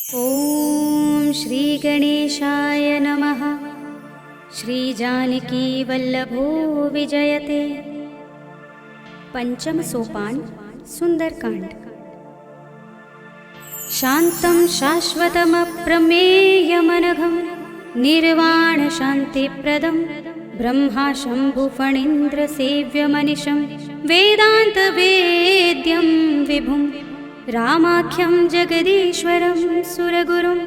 ॐ श्री गणेशाय नमः। श्री जानकी वल्लभो विजयते। पंचम सोपान सुंदरकांड। शांतं शाश्वतमप्रमेयमनघं निर्वाण शांतिप्रदं ब्रह्मा शंभुफणीन्द्र सेव्यमनिशं वेदांत वेद्यं विभुं रामाख्यं जगदीश्वरं सुरगुरुं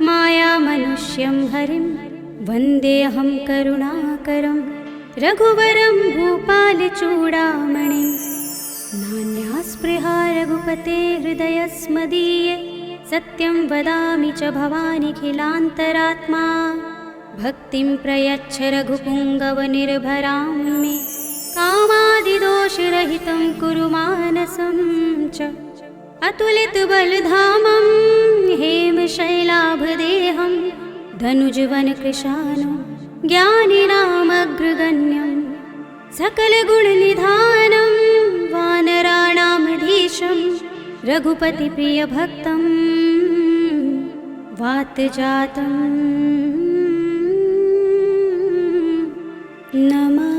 मायामनुष्यं हरिं वन्देऽहं करुणाकरं रघुवरं भूपालचूडामणिं। नान्यास्पृहा रघुपते हृदयस्मदीये सत्यं वदामि च भवानिखिलान्तरात्मा। भक्तिं प्रयच्छ रघुपुङ्गवनिर्भरां मे कामादिदोषरहितं कुरु मानसं च। अतुलितबलधामं हेमशैलाभदेहं धनुजवनकृशानं ज्ञानिनामग्रगण्यं सकलगुणनिधानं वानराणामधीशं रघुपतिप्रियभक्तं वातजातं नमामि।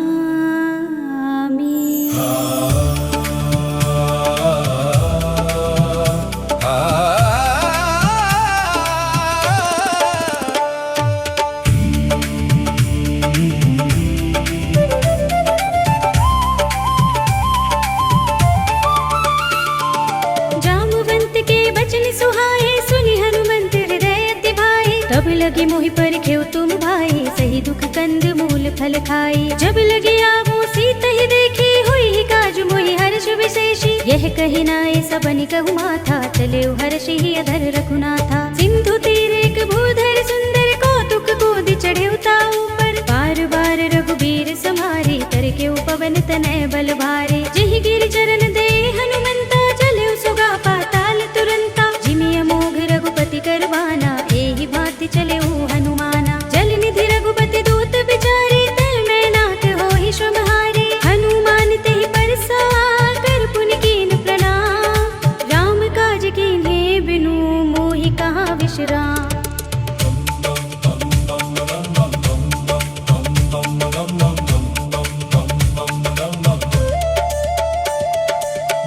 तब लगी मोहि पर खेव तुम भाई सही दुख कंद मूल फल खाई। जब लगी आवो सीत ही देखी हुई ही काज मोहि हर्ष विशेषी। यह कही नाए सबनि कहु माथा चले हर्षि ही अधर रघुनाथा। सिंधु तीर एक भूधर सुंदर कौतुक कूद चढ़े ताऊ पर बार बार रघुबीर समारे कर के पवन तनय बल भारे। जहि गिर चरण दे हनुमंता चले सुगा पाताल तुरंता। जिमि अमोघ रघुपति करवाना एहि भांति चले हनुमाना। जल निधि रघुपति दूत बिचारे तल में नाथ होहि श्रमहारे। हनुमान तेहि परसा कर पुनि कीन प्रणाम। राम काज कीन्हे बिनु मोहि कहाँ विश्राम।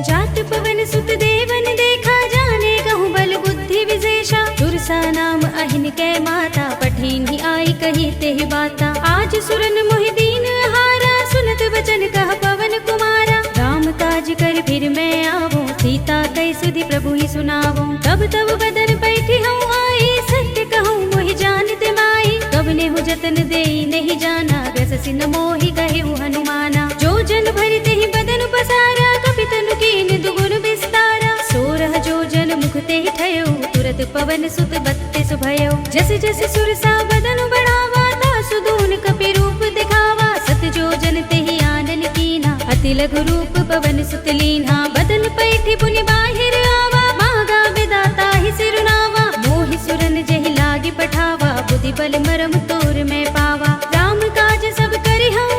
जात पवन सुत देवन देखा जाने कहूँ बल बुद्धि विशेषा। दुर्सा नाम अहिन कै माता पठीन ही आई कही तेहि बाता। आज सुरन मोहि दीन हारा सुनत वचन कह पवन कुमारा। राम काज कर फिर मैं आवो सीता कई सुधि प्रभु ही सुनावो। तब तब बदन बैठी हूँ आई सत्य कहूँ मोहि जानते माई। कब ने हूँ जतन दे नहीं जाना रस सिन मोहि कहे हनुमाना। जो जन भरि तेहि बदन पसारा कपितनु कीन दुगुन विस्तारा। सोरह जो जन मुख तेहि ठयो तुरत पवन सुत 32 भयो। जस जस सुरसा बदन बढ़ावा तासु दून कपि रूप दिखावा। सत जो जन तेहि आनन कीना अति लघु रूप पवन सुत लीन्हा। बदन पैठी पुनि बाहिर आवा मागा विदाता ही सिरुनावा। मोहि सुरन जहि लागी पठावा बुद्धि बल मरम तोर में पावा। राम काज सब करि हूँ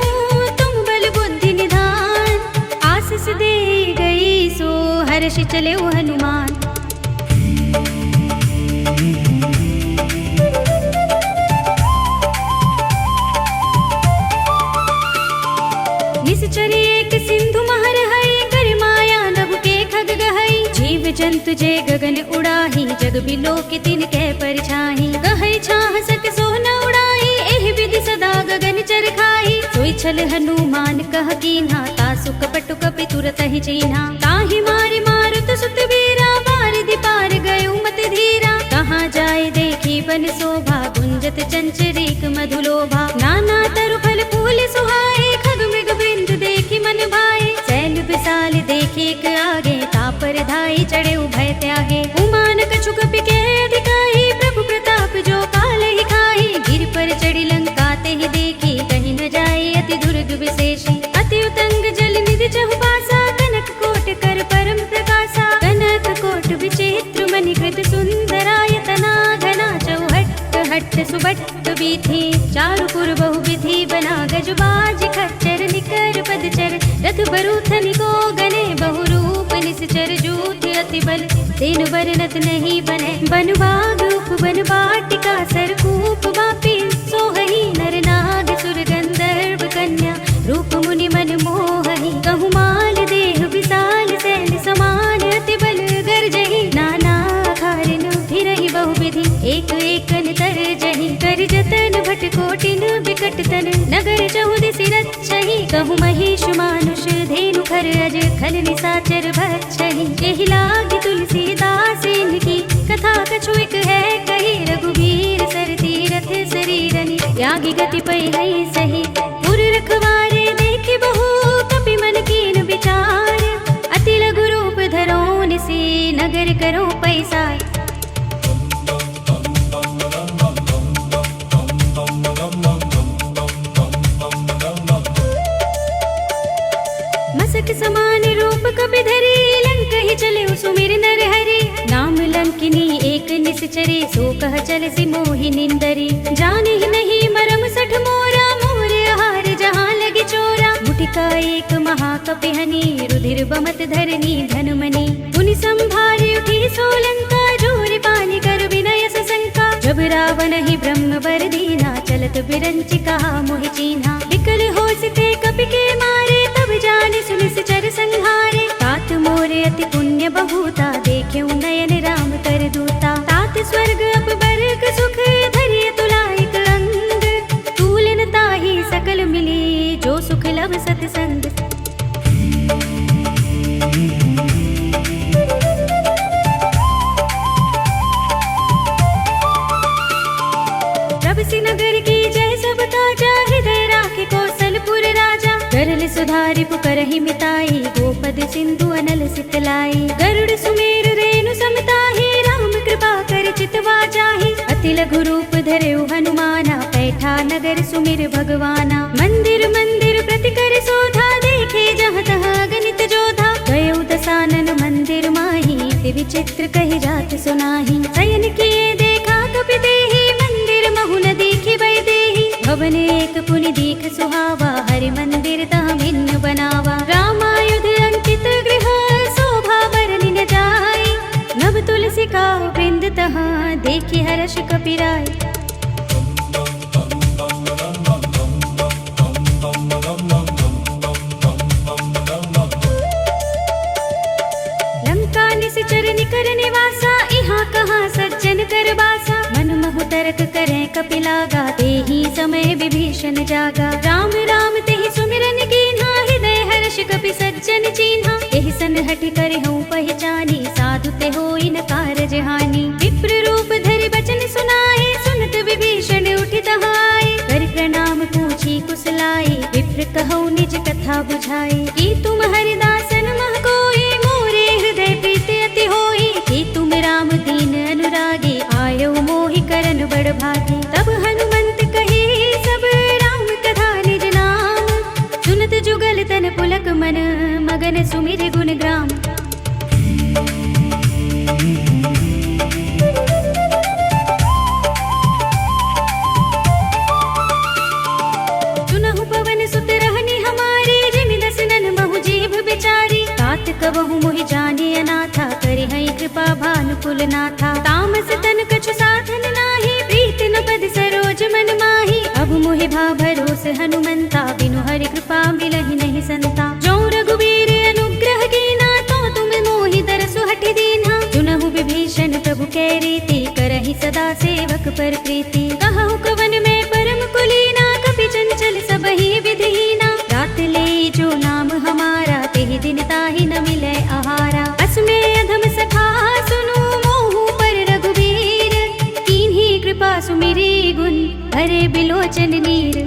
तुम बल बुद्धि निधान। आशीष दे गई सो हर्ष चले हनुमान। निश्चरी एक सिंधु महर हई कर माया नभ के खग गहई। जीव जंतु जे गगन उड़ाही जग बिलोक तिन कै परछाही। गहई छाह सक सोन उड़ाई एहि विधि सदा गगन चर खाई। सोई छल हनुमान कह कीन्हा तासु कपटु कपि तुरत ही चीन्हा। ताहि मारि मारुत सुत वीरा बारिधि पार गयो मति धीरा। कहाँ जाए देखी बन शोभा गुंजत चंचरीक मधुलोभा। नाना तरु फल फूल सुहाए खग मृग बिंद देखी मन भाए। सैल विशाल देखी एक आगे तापर धाई चढ़े उभय त्यागे। उमान कछु कपि के अधिकाई प्रभु प्रताप जो काल ही खाई। गिर पर चढ़ी लंका तेहि देखी कहीं न जाए अति दुर्ग विशेषी। अति उतंग जल निधि चहुपासा कनक कोट कर परम प्रकाशा। कनक कोट विचित्र मणिकृत सुंदरायतना घना चौहट्ट हट्ट सुबट्ट बीथी। चारु पुर बहु विधि बना गजबाज खच्चर निकर पदचर। रथ बरूथनि को गने बहुरूप निश्चर जूथ अति बल तेनु बरनत नहीं बने। बन बाग वन वाटिका सरकूप वापी सोहई नर नाग सुर गंधर्व कन्या रूप मुनि मन मोहहि कहु माल देह विशाल सैल समान अति बल गर्जहि नाना खारिन फिरहि बहुविधि एक एकन तरजहि कर जतन भट कोटिन बिकट तन नगर चहुदिसि रक्षहि कहु महेश मानुष धेनु खर अज खल निसाचर भक्षहि एहि लागी तुलसीदास इनकी कथा कछु एक है कही रघुबीर सर तीरथ शरीरनि त्यागी गति पै हई सही पुर रखवारे देखि बहु कपि मन कीन विचार अति लघु रूप धरो निसी नगर करो पैसार मसक समान रूप कपि धरी लंक ही चले सुमिर नर हरि नाम लंकिनी एक निश्चरे सो कह चल सि मोहि निंदरी जाने ही नहीं मरम सठ मोरा मोर आहार जहाँ लगी चोरा मुटिका एक महाकपि हनि रुधिर बमत धरनी धनुमनि मुनि संभारे उठी सोलंका जोर पानी कर विनय सशंका जब रावण ही ब्रह्म वर दीना चलत बिरंचि कहा मोहि चीन्हा विकल होसिते कपि के मारे तब जाने सुनिस चर संहारे तात मोरे अति पुण्य बहुता देखे नयन राम कर दूता तात स्वर्ग अपबर्ग सुख धरिय तुलाइक अंग तूलन ताहि सकल मिली जो सुख लव सतसंग नगर की जय सब ताजा हृदय राखे कौशलपुर राजा गरल सुधारि पुकरहि मिताई गोपद सिंधु अनल सितलाई गरुड़ सुमेर रेणु समताहि राम कृपा कर चितवा जाहि अति लघु रूप धरेउ हनुमाना पैठा नगर सुमिर भगवाना मंदिर मंदिर प्रति कर शोधा देखे जहाँ तहाँ गणित जोधा गयो दसानन मंदिर माही विचित्र कहि जात सुनाही शयन किए देखा कपि देहि मंदिर महु न देखि वै देहि भवन एक पुनि दीख सुहावा हरि मंदिर तह भिन्न बनावा रामायुध अंकित गृह शोभा बरनि न जाय नभ तुलसी का वृंद तहाँ देखि हर्ष कपि राय कर निवासा इहाँ कहाँ सज्जन कर बासा मन महु तरक करें कपि लागा तेहि समय विभीषण जागा राम राम तेहि सुमिरन कीन्हा हृदय हर्ष कपि सज्जन चीन्हा एहि सन हठि कर हूँ पहचानी साधु ते होई न कारज हानि विप्र रूप धरि बचन सुनाए सुनत विभीषण उठि तहाए कर प्रणाम पूछी कुशलाई विप्र कहौ निज कथा बुझाई कि तुम हरिदासन मह कोई मोरे हृदय प्रीति अति होई कि तुम राम दीन अनुरागी आयो मोहि करन बड़ भागी तब हनुमंत कहे सब राम कथा निज नाम सुनत जुगल तन पुलक मन मगन सुमिर गुण ग्राम सुनहु पवन सुत रहनी हमारी जिमि दसनन महु जीव बिचारी तात कबहु मोहि जाने अनाथा करि हई कृपा भानुकुल नाथा तामस तन कछु साधन नाही प्रीति न पद सरोज मन माही अब मोहि भा भरोस हनुमंता बिनु हरि कृपा मिलहि नहीं संता जो रघुवीर अनुग्रह कीना तो तुम मोहि दरसु हठि दीन्हा सुनहु विभीषण प्रभु कै रीति करहि सदा सेवक पर प्रीति कहु कवन में परम कुलीना कपि चंचल सबहि विधिहीना रात ले जो नाम हमारा तेहि दिन ताहि न मिले आहारा असमे अधम सखा सुनु मोहु पर रघुवीर कीन्ही कृपा सुमिरी गुण हरे बिलोचन नीर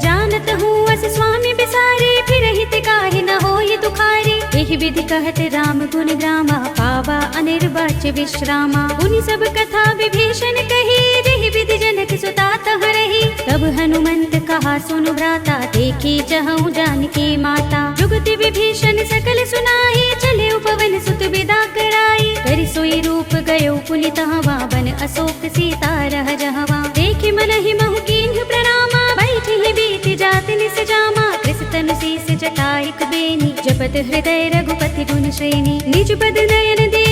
जानत हूँ अस स्वामी बिसारे फिर हित काहि न होई दुखारी एहि विधि कहत राम गुण ग्रामा पावा अनिर्वाच्य विश्रामा उनि सब कथा विभीषण कही जेहि विधि जनक सुता तह रही तब हनुमंत कहा सुनु भ्राता देखी जहु जानकी माता जुगति विभीषण सकल सुनाई चले उपवन सुत विदा कराई करि सोई रूप गयो पुनि तहवा बन अशोक सीता रह जहवा देखि मन ही महु कीन्ह प्रणामा बैठि ही बीत जात निस जामा कृष तनु शीस जटायक बेनी, जपत हृदय रघुपति गुण श्रेणी। निज पद नयन दे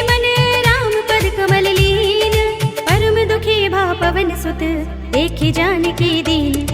मन, राम पद कमल लीन। परम दुखी भा पवन सुत, देखि जानकी दीन।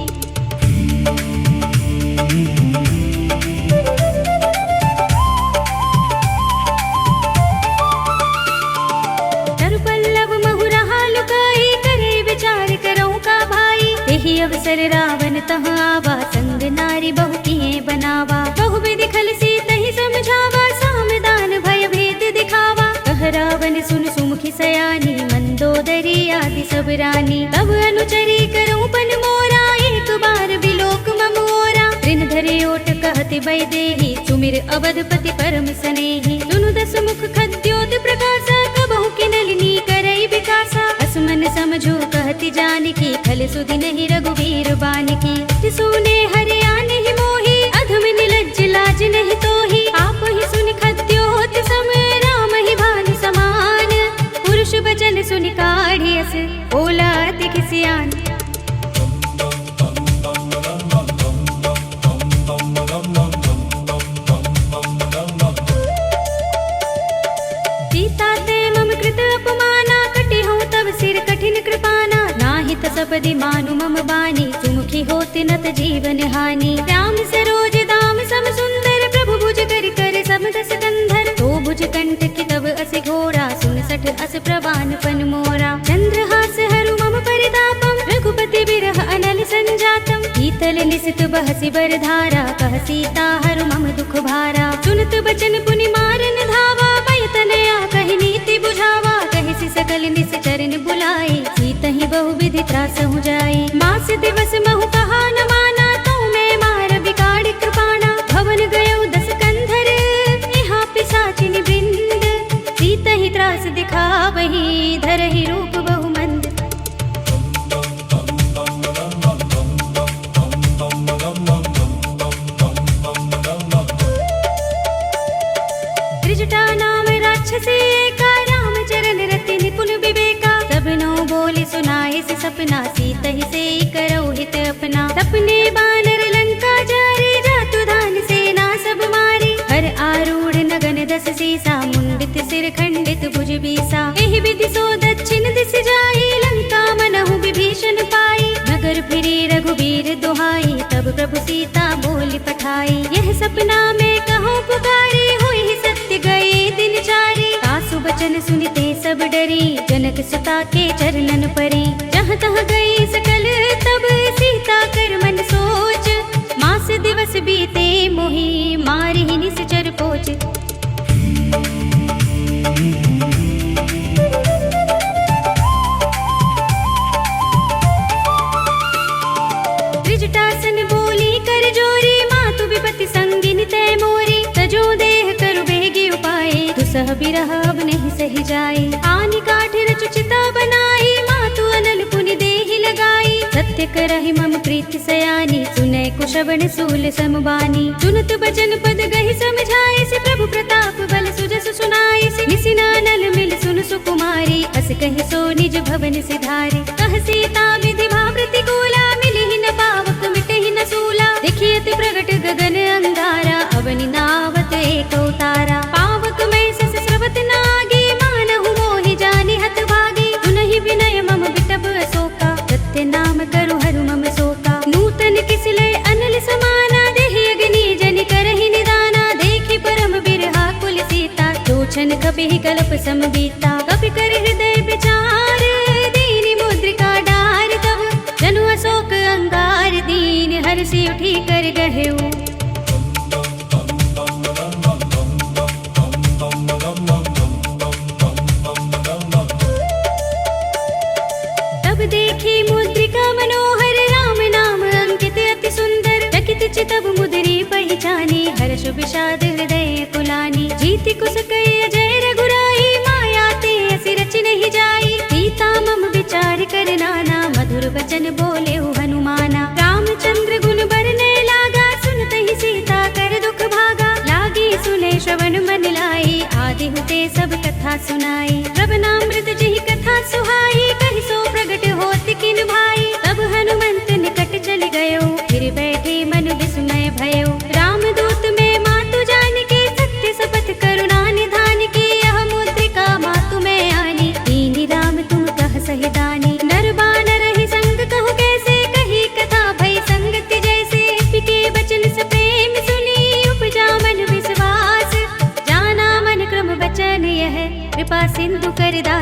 अवसर रावण तह आवा, संग नारी बहु किए बनावा। बहु विधि खल सीतहि समझावा, सामदान भय भेद दिखावा। कह रावण सुन सुमुखी सयानी, मंदोदरी आदि सब रानी। तब अनुचरी करऊं पन मोरा, एक बार बिलोक मम ओरा। तृण धरे ओट कहति वैदेही, सुमिर अवधपति परम सनेही। सुनु दस मुख खद्योत प्रकाशा, कबहु किनलिनी करई विकासा। असमन समझो कहति जानकी, खल सुधि नहीं रघुवीर बानिकी। सुने हरिया नहीं मोही, अधम निलज्ज लाज नहीं तोही। आप ही सुन खद्योत सम, राम ही भानु समान। पुरुष बचन सुनि काढ़ियस, बोला अति खिसियान। सीता ते मम कृत अपमाना, कटे हूँ तब सिर कठिन कृपाना। नाहित सपदि मानु मम बानी, सुमुखी होति नत जीवन हानि। राम सरोज दाम सम सुंदर, प्रभु भुज कर कर सम दस कंधर। तो भुज कंठ की तब असि घोरा, 69 अस प्रवान पन मोरा। चंद्रहास हरु मम परितापम, रघुपति बिरह अनल संजातम। शीतल निसित बहसि बरधारा, कह सीता हरु मम दुख भारा। सुनत बचन पुनि मारन धावा, पय तनया कहि नीति बुझावा। कहि सकल निश्चरण बुलाई, सीतहि बहु विधि त्रासहु जाई। मास दिवस महु कहा न माना, तो मैं मार बिगाड़ कृपाणा। भवन गयो 10 कंधर, यहाँ पिशाचिनि वृंद। सीतहि त्रास दिखावहि, धरहि रूप बहु मंद। त्रिजटा नाम राक्षसी एका, राम चरण रति निपुण विवेका। सब नो बोली सुनाए से सपना, सीतहि से करौ हित अपना। सपने बानर लंका जारे, जातु धान सेना सब मारी। हर आरूढ़ नगन 10 सीसा, मुंडित सिर खंडित भुज बीसा। एहि विधि सो दक्षिण दिस जाई, लंका मनहु विभीषण पाई। नगर फिरी रघुवीर दुहाई, तब प्रभु सीता बोली पठाई। यह सपना में कहूँ पुकारी, हुई सत्य गए दिन चारी। सासु बचन सुनिते सब डरी, जनक सुता के चरणन परी। जहाँ तहाँ गई सकल तब, सीता कर मन सोच। मास दिवस बीते मोही, मारी निश्चर पोच। त्रिजटासन बोली कर जोरी, मातु विपति संगिनी तै मोरी। तजो देह करु बेगी उपाय, दुसह बिरह अब नहीं सही जाए। आनि काठ रचु चिता बनाई, मातु अनल पुनि देहि लगाई। सत्य करहि मम प्रीति सयानी, सुनै कुशवन सूल समबानी। सुनत बचन पद गहि समझाए, से प्रभु प्रताप बल सुजस सुनाए। निसिना नल मिल सुन सुकुमारी, अस कहि सो निज भवन सिधारी। कह सीता विधि भा प्रतिकूला, मिलिहि न पावक मिटहि न सूला। देखियत प्रगट गगन अंगारा, अवनि नावत एक अवतारा। पावक में सस स्रवत नागी, मानहु मोहि जानि हत भागी। सुनहि विनय मम बिटब अशोका, सत्य नाम करु हरु मम शोका। नूतन किसलय अनल समाना, देहि अग्नि जनि करहि निदाना। देखि परम बिरहा कुल सीता, लोचन कपिहि कल्प सम बीता। कपि कर हृदय विचार, दीनि मुद्रिका डार। तब जनु अशोक अंगार दीन, हर्षि उठी कर गहेउ। तब देखी मुद्रिका मनोहर, राम नाम अंकित अति सुंदर। चकित चितब मुद्री पहिचानी, हर्ष विषाद हृदय कुलानी। जीति कुस कई अजय रघुराई, माया ते असि रच नहीं जाई। सीता मम विचार कर नाना, मधुर वचन बोले हनुमाना। रामचंद्र गुण बरने लागा, सुनतहि सीता कर दुख भागा। लागी सुने श्रवण मन लाई, आदि हुते सब कथा सुनाई। श्रवणामृत जिहि कथा सुहाई, कहि सो प्रगट होत किन भाई। तब हनुमंत निकट चल गयो, फिर बैठे मन विस्मय भय।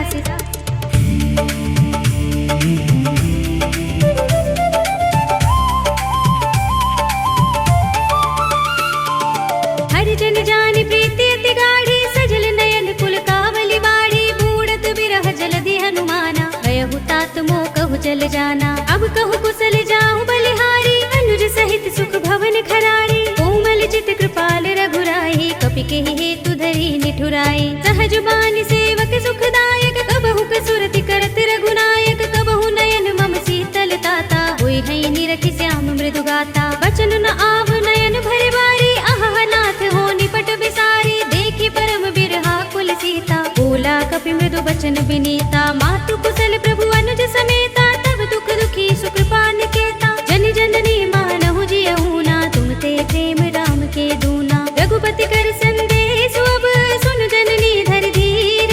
रास। हर जन जान प्रीति अति गाढ़ी, सजल नयन कुल कावली बाड़ी। बूढ़त बिरह जलधि हनुमाना, गयहु तात मोह कहु चल जाना। अब कहु कुशल जाऊं बलिहारी, अनुज सहित सुख भवन खरारी। कोमल चित कृपाल रघुराई, कपि केहि हेतु धरि निठुराई। सहज बानी सेवक सुखदायक, कबहु कसुरति करत रघुनायक। कबहु नयन मम शीतल ताता, होय है निरखि श्याम मृदु गाता। बचन न आव नयन भरे बारी, आहा नाथ हो निपट बिसारी। देखि परम बिरहा कुल सीता, बोला कपि मृदु बचन विनीता। मातु कुशल प्रभु अनुज समेता, तब दुख दुखी सुकृपा निकेता। जन जननी मानहु जियहु ना, तुम ते प्रेम राम के दूना। रघुपति कर संदेश अब, सुन जननी धर धीर।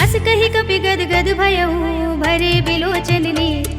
अस कहि कपि गद गद भयहु, भरे बिलोचन नीर।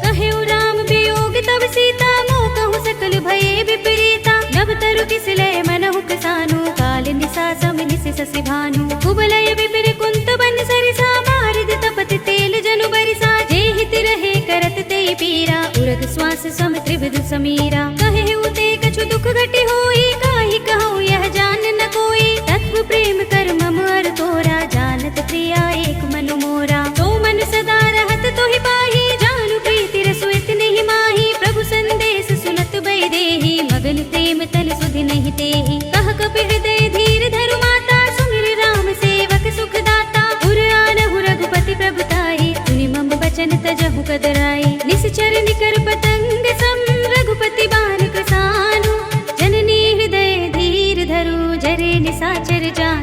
कहेउ राम वियोग तब सीता, मोह कहु सकल भये विपरीता। नभ तरु किसलय मनहु किसानु, काल निसा सम निसि ससि भानु। कुबलय विपिर कुंत बन सरिसा, मारिद तपत तेल जनु बरिसा। जे हित रहे करत तेहि पीरा, उरग श्वास सम त्रिविध समीरा। कहेउ ते कछु दुख घटि होई, काहि कहूँ यह जान न कोई। तत्व प्रेम कर मम अर तोरा, जानत प्रिया एक मनु मोरा। तो मन सदा रहत तोहि पाही, जानु प्रीति रसु इतनेहि माही। प्रभु संदेश सुनत भय देहि, मगन प्रेम तन सुधि नहीं तेहि। कह कपि हृदय धीर धरु माता, सुमिर राम सेवक सुख दाता। उर आनहु रघुपति प्रभुताई, सुनि मम बचन तजहु कदराई। निश्चर निकर पतंग सम, रघुपति बाण कृसानु। जननी हृदय धीर धरु, जरे निसाचर जान।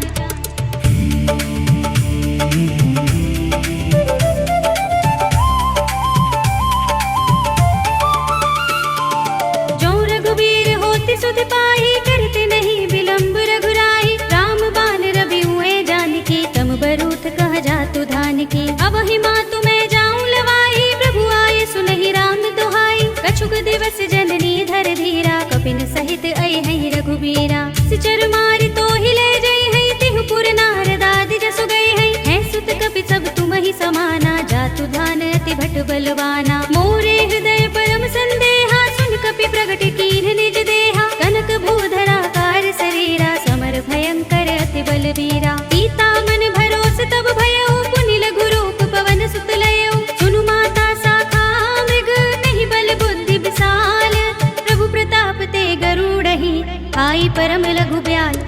जो रघुवीर होति सुध पाई, करते नहीं विलंब रघुराई। राम बाण रवि हुए जानकी, तम बरूथ कह जातु धान की। अब ही मातु मैं जाऊं लवाई, प्रभु आए सुनहि राम दुहाई। कछुक दिवस जननी धर धीरा, कपिन सहित अइ है रघुबीरा। सिचर मारि तो ही ले जई है, तिहु पुर नारद आदि जसु गए है। सुत कपि सब तुम ही समाना, जातु धान अति भट बलवाना। मोरे हृदय परम संदेहा, सुन कपि प्रगट कीन्ह निज देहा। कनक भूधरा कार शरीरा, समर भयंकर अति बलवीरा। सीता मन भरोस तब भयउ, पुनि लघु रूप पवन सुत लयउ। सुनु माता शाखा मृग, नहीं बल बुद्धि विशाल। प्रभु प्रताप ते गरुड़हि, आई परम लघु ब्याल।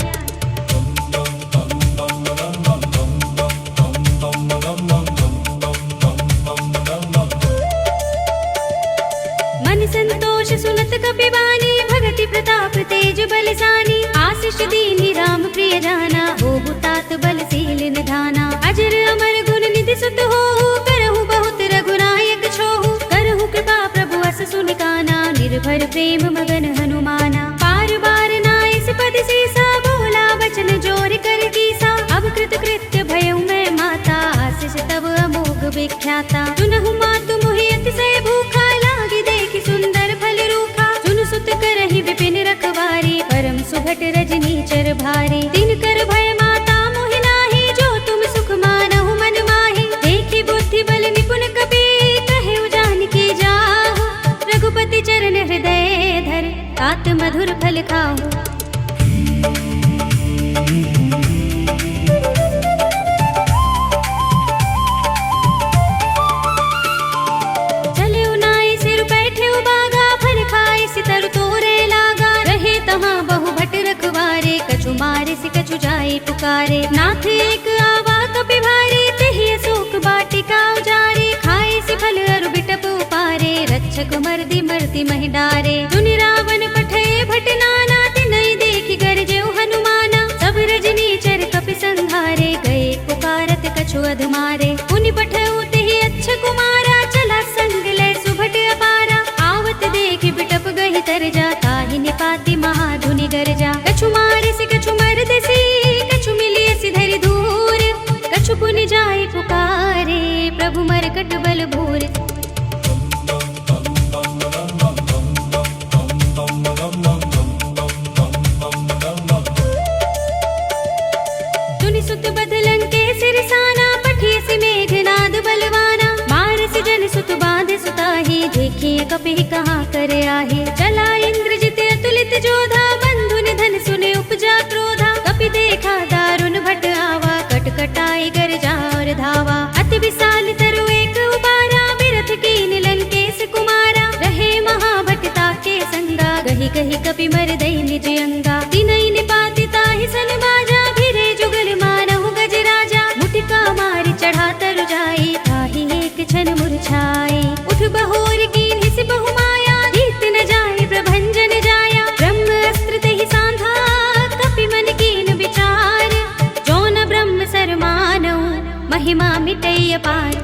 मन संतोष सुनत कपि बानी, भगति प्रताप तेज बलसानी। आशीष दीनी राम प्रिय जाना, होहु तात बलशील निधाना। अजर अमर गुण निधि सुत होहु, करहु बहुत रघुनायक छोहु। करहु कृपा प्रभु अस सुनि काना, निर्भर प्रेम मगन हनुमाना। पार बार नाइस पद सीसा, बोला वचन जोर कर कीसा। अब कृत कृत्य भयउ मैं माता, आशीष तब अमोघ विख्याता। सुनहु मातु मोहि अतिशय भूखा, लागी देखि सुंदर फल रूखा। सुन सुत करहि विपिन रखवारी, परम सुभट रजनी चर भारी। दिन कर भय माता मोहि नाही, जो तुम सुख मानहु मन माही। देखि बुद्धि बल निपुण कपि, कहेउ जानकी जाहु। रघुपति चरण हृदय धर, तात मधुर फल खाहु। चलेउ नाई सिर बैठे बागा, फल खाए सितर तोरे लागा। रहे तहाँ बहु भट रखवारे, कछु मारे सि कछु जाए पुकारे। नाथ एक आवा कपि भारे, तेहि अशोक वाटिका उजारे। खाए सि फल अरु बिटप उपारे, रक्षक मर्दि मर्दि महि डारे। सुनि रावण पठे भट नाना, तिनहि देखि गरजेउ हनुमाना। सब रजनी चर कपि संहारे, गए पुकारत कछु अधमारे। पुनि पठउ तेहि अच्छ कुमारा, चला संग ले सुभट अपारा। आवत देखि बिटप गहि तर जा, ताहि निपाति महाधुनि गरजा। कछु मारे सि कछु मर्द सी, कछु मिलिय सि धरि धूर। कछु पुनि जाय पुकारे, प्रभु मरकट बल भूर। सिरसाना, पठियसि मेघनाद बलवाना। मारसि जन सुत बांध सुताही, देखिए कपि कहाँ कर आहे। चला इंद्रजित अतुलित जोधा, बंधु निधन सुने उपजा क्रोधा। कपि देखा दारुण भट आवा, कटकटाई गर्जा और धावा। अति विशाल तरु एक उबारा, बिरथ कीन लंकेश कुमारा। रहे महाभटता के संगा, गही गही कपि मर दई निज अंगा। तिनहि निपाति ताहि सन बाजा, भिरे जुगल मानहु गज राजा। मुटिका मारि चढ़ा तरु जाई, ताहि एक क्षण मुरझाई। उठ बहोर कीन हिस बहु माया, जीत न जाय प्रभंजन जाया। ब्रह्म अस्त्र तेहि सांधा, कपि मन कीन विचार। जो न ब्रह्म सर मानऊ, महिमा मिटई अपार।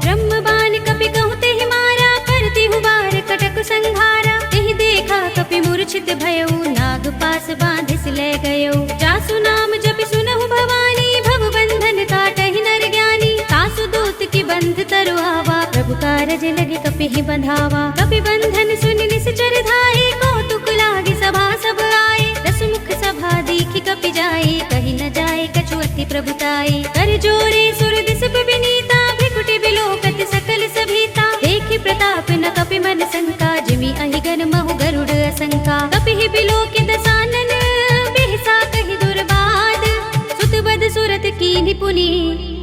ब्रह्मबाण कपि कहु तेहि मारा, करति हुबार कटक संहारा। तेहि देखा कपि मूर्छित भयउ, नाग पास बांधिस ले गयउ। जासु नाम जपि सुनहु भवानी, भव बंधन काटहि नर ज्ञानी। तासु दूत की बंध तरु आवा, प्रभु कारज लगे कपि ही बंधावा। कपि बंधन सुनि निश्चर धाये, कौतुक लागे सभा सब आए। दसमुख सभा देखि कपि जाए, कहि न जाए कछु अति प्रभुताई। कर जोरे सुर दिस विनीता, भृकुटि बिलोकत सकल सभीता। देखि प्रताप न कपि मन शंका, जिमि अहिगन महु गरुड़ असंका। कपि ही बिलोक दसानन, बिहसा कहि दुर्बाद। सुत बद सुरत कीन्हि पुनि,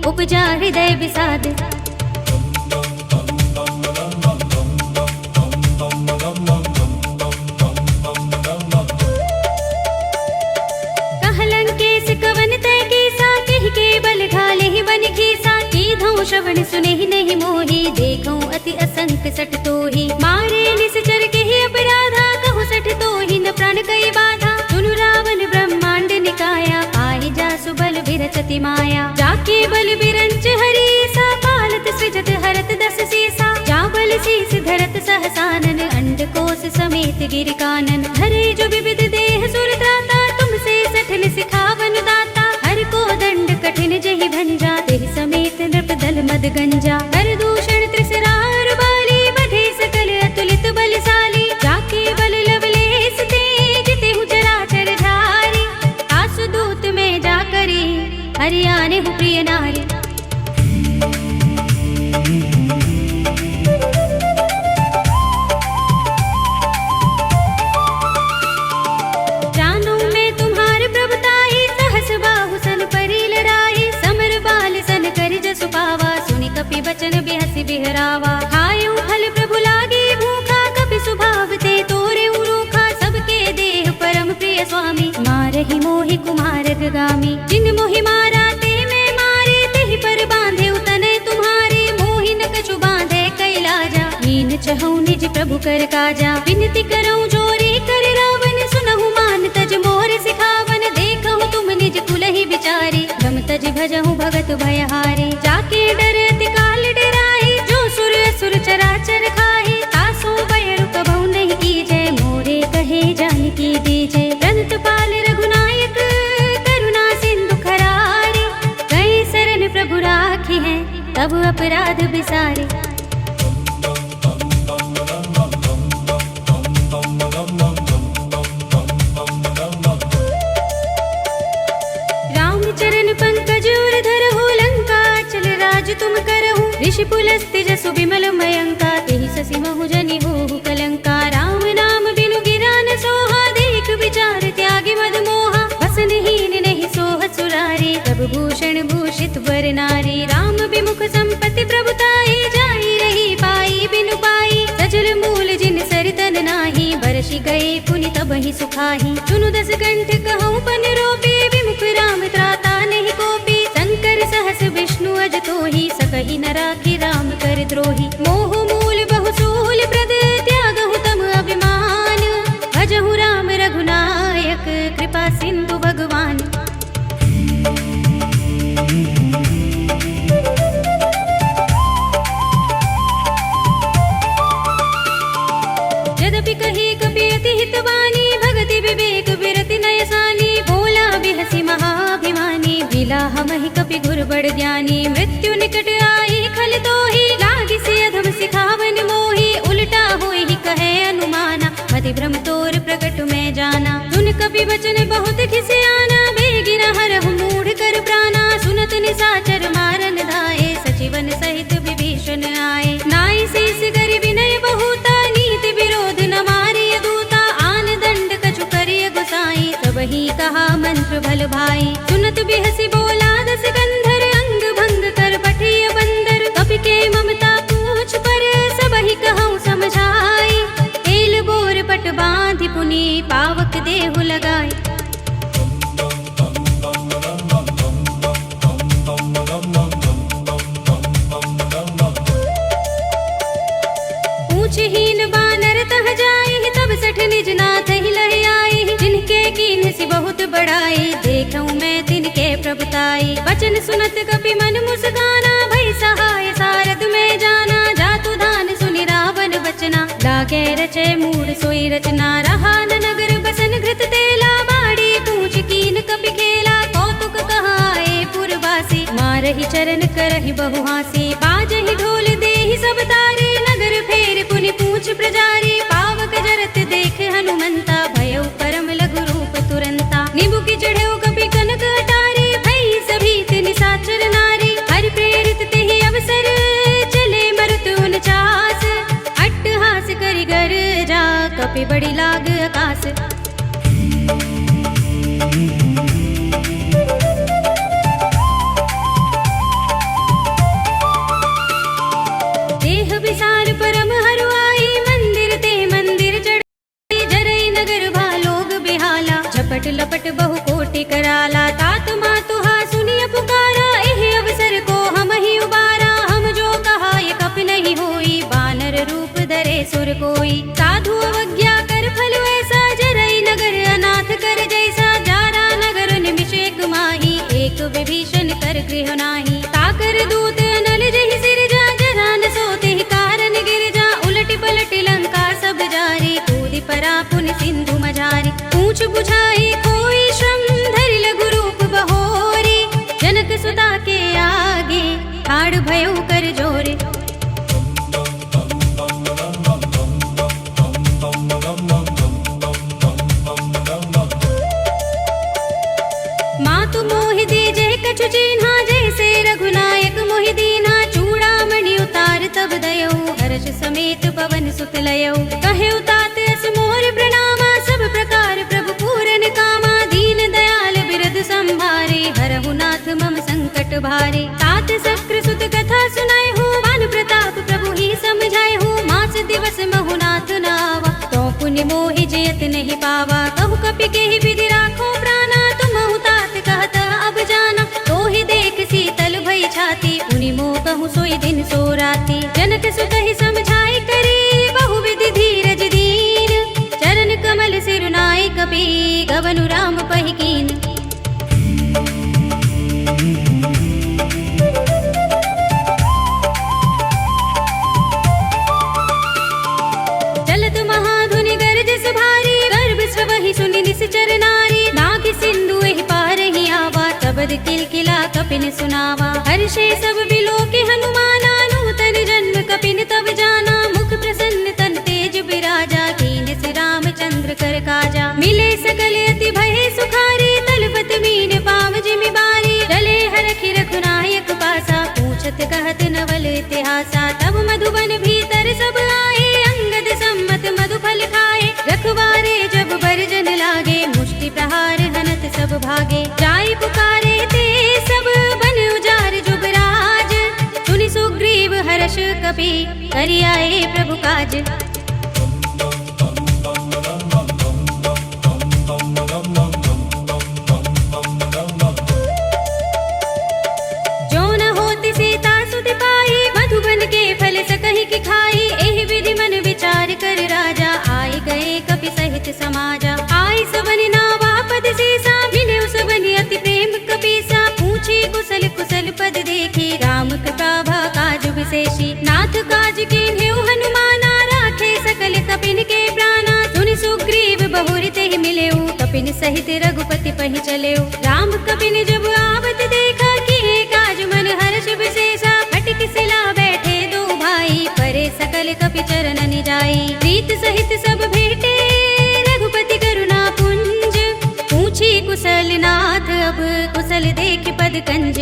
उपजा हृदय विषाद। श्रवण सुने ही नहीं मोही, देखूं अति असंक सठ तोही। मारे निश्चर के ही अपराधा, कहूँ सठ तोही न प्राण कई बाधा। सुनु रावण ब्रह्मांड निकाया, आहि जासु बल बिरचति माया। जाके बल बिरंच हरि सा, पालत सृजत हरत दस सीसा। जा बल शीस धरत सहसानन, अंड कोश समेत गिर कानन। धरे जो विविध देह सुर त्राता, तुमसे सठन सिखावन दाता। हर को दंड कठिन जहि भंजा, तेहि समेत नृप दल मद गंजा। हर दूषण त्रिसरार बाली, बधे सकल अतुलित बलशाली। जाके बल लवलेस तेज, तेहु चराचर धारी। आसु दूत में जा करी, हरियाने हु प्रिय नारी। जानो मैं तुम्हार प्रभुताई, सहस बाहु सन परी लड़ाई। समर बाल सन कर जसु पावा, सुनि कपि बचन बिहसि बिहरावा। खायउ फल प्रभु लागी भूखा, कपि स्वभाव ते तोरे रूखा। सबके देह परम प्रिय स्वामी, मारहि मोहि कुमारक गामी। जिन मोहि मारा ते मैं मारे, तेहि पर बांधे तनय तुम्हारे। मोहि न कछु बांधे कैलाजा, हीन चहु निज प्रभु कर काजा। विनती करऊं जोरी कर रावण, सुनहु मान तज मोर सिखावन। देखहु तुम निज कुलहि विचारी, रम तज भजहु भगत भयहारी। जाके डरति काल डराई, जो सुर असुर चराचर खाई। तासो भय रुकबहु नहीं कीजय, मोरे कहे जानकी दीजय। अनंत पाल रघुनायक, करुणा सिंधु खरारे। गए शरण प्रभु राखी हैं, तब अपराध बिसारे। तुम करहु ऋषि पुलस्त्य जसु विमल मयंका। तेहि ससि महु जनि होहु कलंका। राम नाम बिनु गिरा न सोहा, देख विचार त्यागी मद मोहा। वसनहीन नहीं सोह सुरारी, तब भूषण भूषित वर नारी। राम विमुख संपत्ति प्रभुताई, जाई रही पाई बिनु पाई। सजल मूल जिन सरितन नाही, बरसि गए पुनि तबहि सुखाही। सुनु दस कंठ कहूँ पन रोपी, विमुख राम त्राता नहीं कोपी। शंकर सहस विष्णु अज तोहि, सकहि न राखि राम कर द्रोही। मोह मूल बहु सूल प्रद, त्यागहु तम अभिमान। भजहु राम रघुनायक, कृपा सिंधु भगवान। यद्यपि कही कपि अति हितवानी, भगति विवेक विरति नय सानी। बोला बिहसि महाभिमानी, बिलाह महि कपि गुर बड़ ज्ञानी। मृत्यु निकट आई खल तोहि, लागिसि अधम सिखावन मोहि। उलटा हुए हंसी भ्रम तोर प्रकट में जाना। सुन कपि वचन बहुत खिसियाना, बेगिन हरहु मूढ़ कर प्राणा। सुनत निशाचर मारन धाये, सचिवन सहित विभीषण आए। नाई शीस करि विनय बहुता, नीति विरोध न मारिय दूता। आन दंड कछु करिय गोसाई, सबहि कहा मंत्र भल भाई। सुनत बिहसि बोला दस कंधर, अंग भंग कर पठिय बंदर। कपि के ममता पूछ पर, सबहि कहूँ समझाई। एल बोर पट बांधि पुनि, पावक देहु लगाए। पूछहीन बानर तह जाए, तब सठ निज नाथ ही लह आए। जिनके कीन्ह सि बहुत बड़ाई, देखूं मैं तिनके प्रभुताई। वचन सुनत कपि मन मुस्काना, भई सहाय सारथ में जाना। जातु धान सुनि रावण बचना, लागे रचे मूढ़ सोई रचना। रहा न नगर बसन घृत तेला, बाड़ी पूछ कीन कपि खेला। कौतुक कहाए पुरवासी, मारहि चरण करहि बहु हासी। बाजहि ढोल देहि सब तारे, नगर फेर पुनि पूछ प्रजारी। पावक जरत देख हनुमंता, भयउ परम लघु रूप तुरंता। निबुकि चढ़ऊ कपि कनक अटारी, भई सभीत निशाचर नारी। हरि प्रेरित तेहि अवसर, चले मरुत उनचास। अट्टहास करि गर्जा, कपि बड़ी लाग आकाश। देह विसार परम हरुआई, मंदिर ते मंदिर चढ़ाई। जरई नगर भालोग बिहाला, झपट लपट बहु कोटि कराला। तात मातुहा सुनिय पुकारा, एहि अवसर को हम ही उबारा। हम जो कहा ये कपि नहीं होई, बानर रूप धरे सुर कोई। साधु अवज्ञा कर फल ऐसा, जरई नगर अनाथ कर जैसा। जारा नगर निमिष एक माही, एक विभीषण कर गृह नाही। ताकर दूत अनल जहि सिरजा, जरा न सोते ही कारण गिरजा। उलटि पलटि लंका सब जारी, कूदि परा पुनि सिंधु मझारी। पूछ बुझाई कोई श्रम, धरि लघु रूप बहोरी। जनक सुता के आगे, ठाड़ भयउ कर जोरे। मातु मोहि दीजे कछु चिन्हा, जैसे रघुनायक मोहि दीन्हा। चूड़ामणि उतार तब दयऊ, हर्ष समेत पवन सुत लयऊ। कहे तात अस मोर प्रणामा, सब प्रकार प्रभु पूरन कामा। दीन दयाल बिरद संभारे, हरहु नाथ मम संकट भारे। तात शक्र सुत कथा सुनाए हो, भानु प्रताप प्रभु ही समझाए हो। मास दिवस महु नाथ नावा, तो पुनि मोहि जयत नहीं पावा। कहु कपि केहि विधि राखो प्राणा, तुमहु तात कहत अब जाना। तो ही देख शीतल भई छाती, पुनि मोह कहूँ सोई दिन सो राती। जनक सुत ही समझाई करे, बहु विधि धीरज दीन। चरण कमल सिरुनाई कपि, गवनु राम पहि कीन। चलत महाधुनि गरजस भारी, गर्भ स्रवहि सुनि निश्चर नारी। नाग सिंधु एहि पारहि आवा, तबद किलकिला कपिन सुनावा। हर्षे सब बिलोके हनुमाना, नूतन जन्म कपिन तब जाना। मुख प्रसन्न तन तेज बिराजा, कीन्ह श्री रामचंद्र कर काजा। मिले सकल अति भय सुखारी, तलपत मीन पाव जिमि बारी। चले हरखि रघुनायक पासा, पूछत कहत नवल इतिहासा। तब मधुबन भीतर सब आए, अंगद सम्मत मधुफल खाए। रखवारे जब बरजन लागे, मुष्टि प्रहार हनत सब भागे। जाय पुकारे ते सब, बन उजार जुगराज। सुनि सुग्रीव हर्ष कपि, करि आए प्रभु काज। जो न होति सीता सुति पाई, मधुबन के फल सकहि कि खाई। एहि विधि मन विचार कर राजा, आए गए कपि सहित समाजा। आई सबनि नावा पद सीसा, मिले सबनि अति प्रेम कपीसा। पूछी कुशल कुशल पद देखी, राम कृपा भा काज विशेषी। नाथ काज कीन्ह्यो हनुमाना, राखे सकल कपिन के प्राणा। सुनि सुग्रीव बहुरि तेहि मिलेऊ, कपिन सहित रघुपति पहि चलेऊ। राम कपिन जब आवत देखा, किए काज मन हर्ष विशेषा। फटक सिला बैठे दो भाई, परे सकल कपि चरण निजाई। प्रीत सहित सब भेटे, देख पद कंज।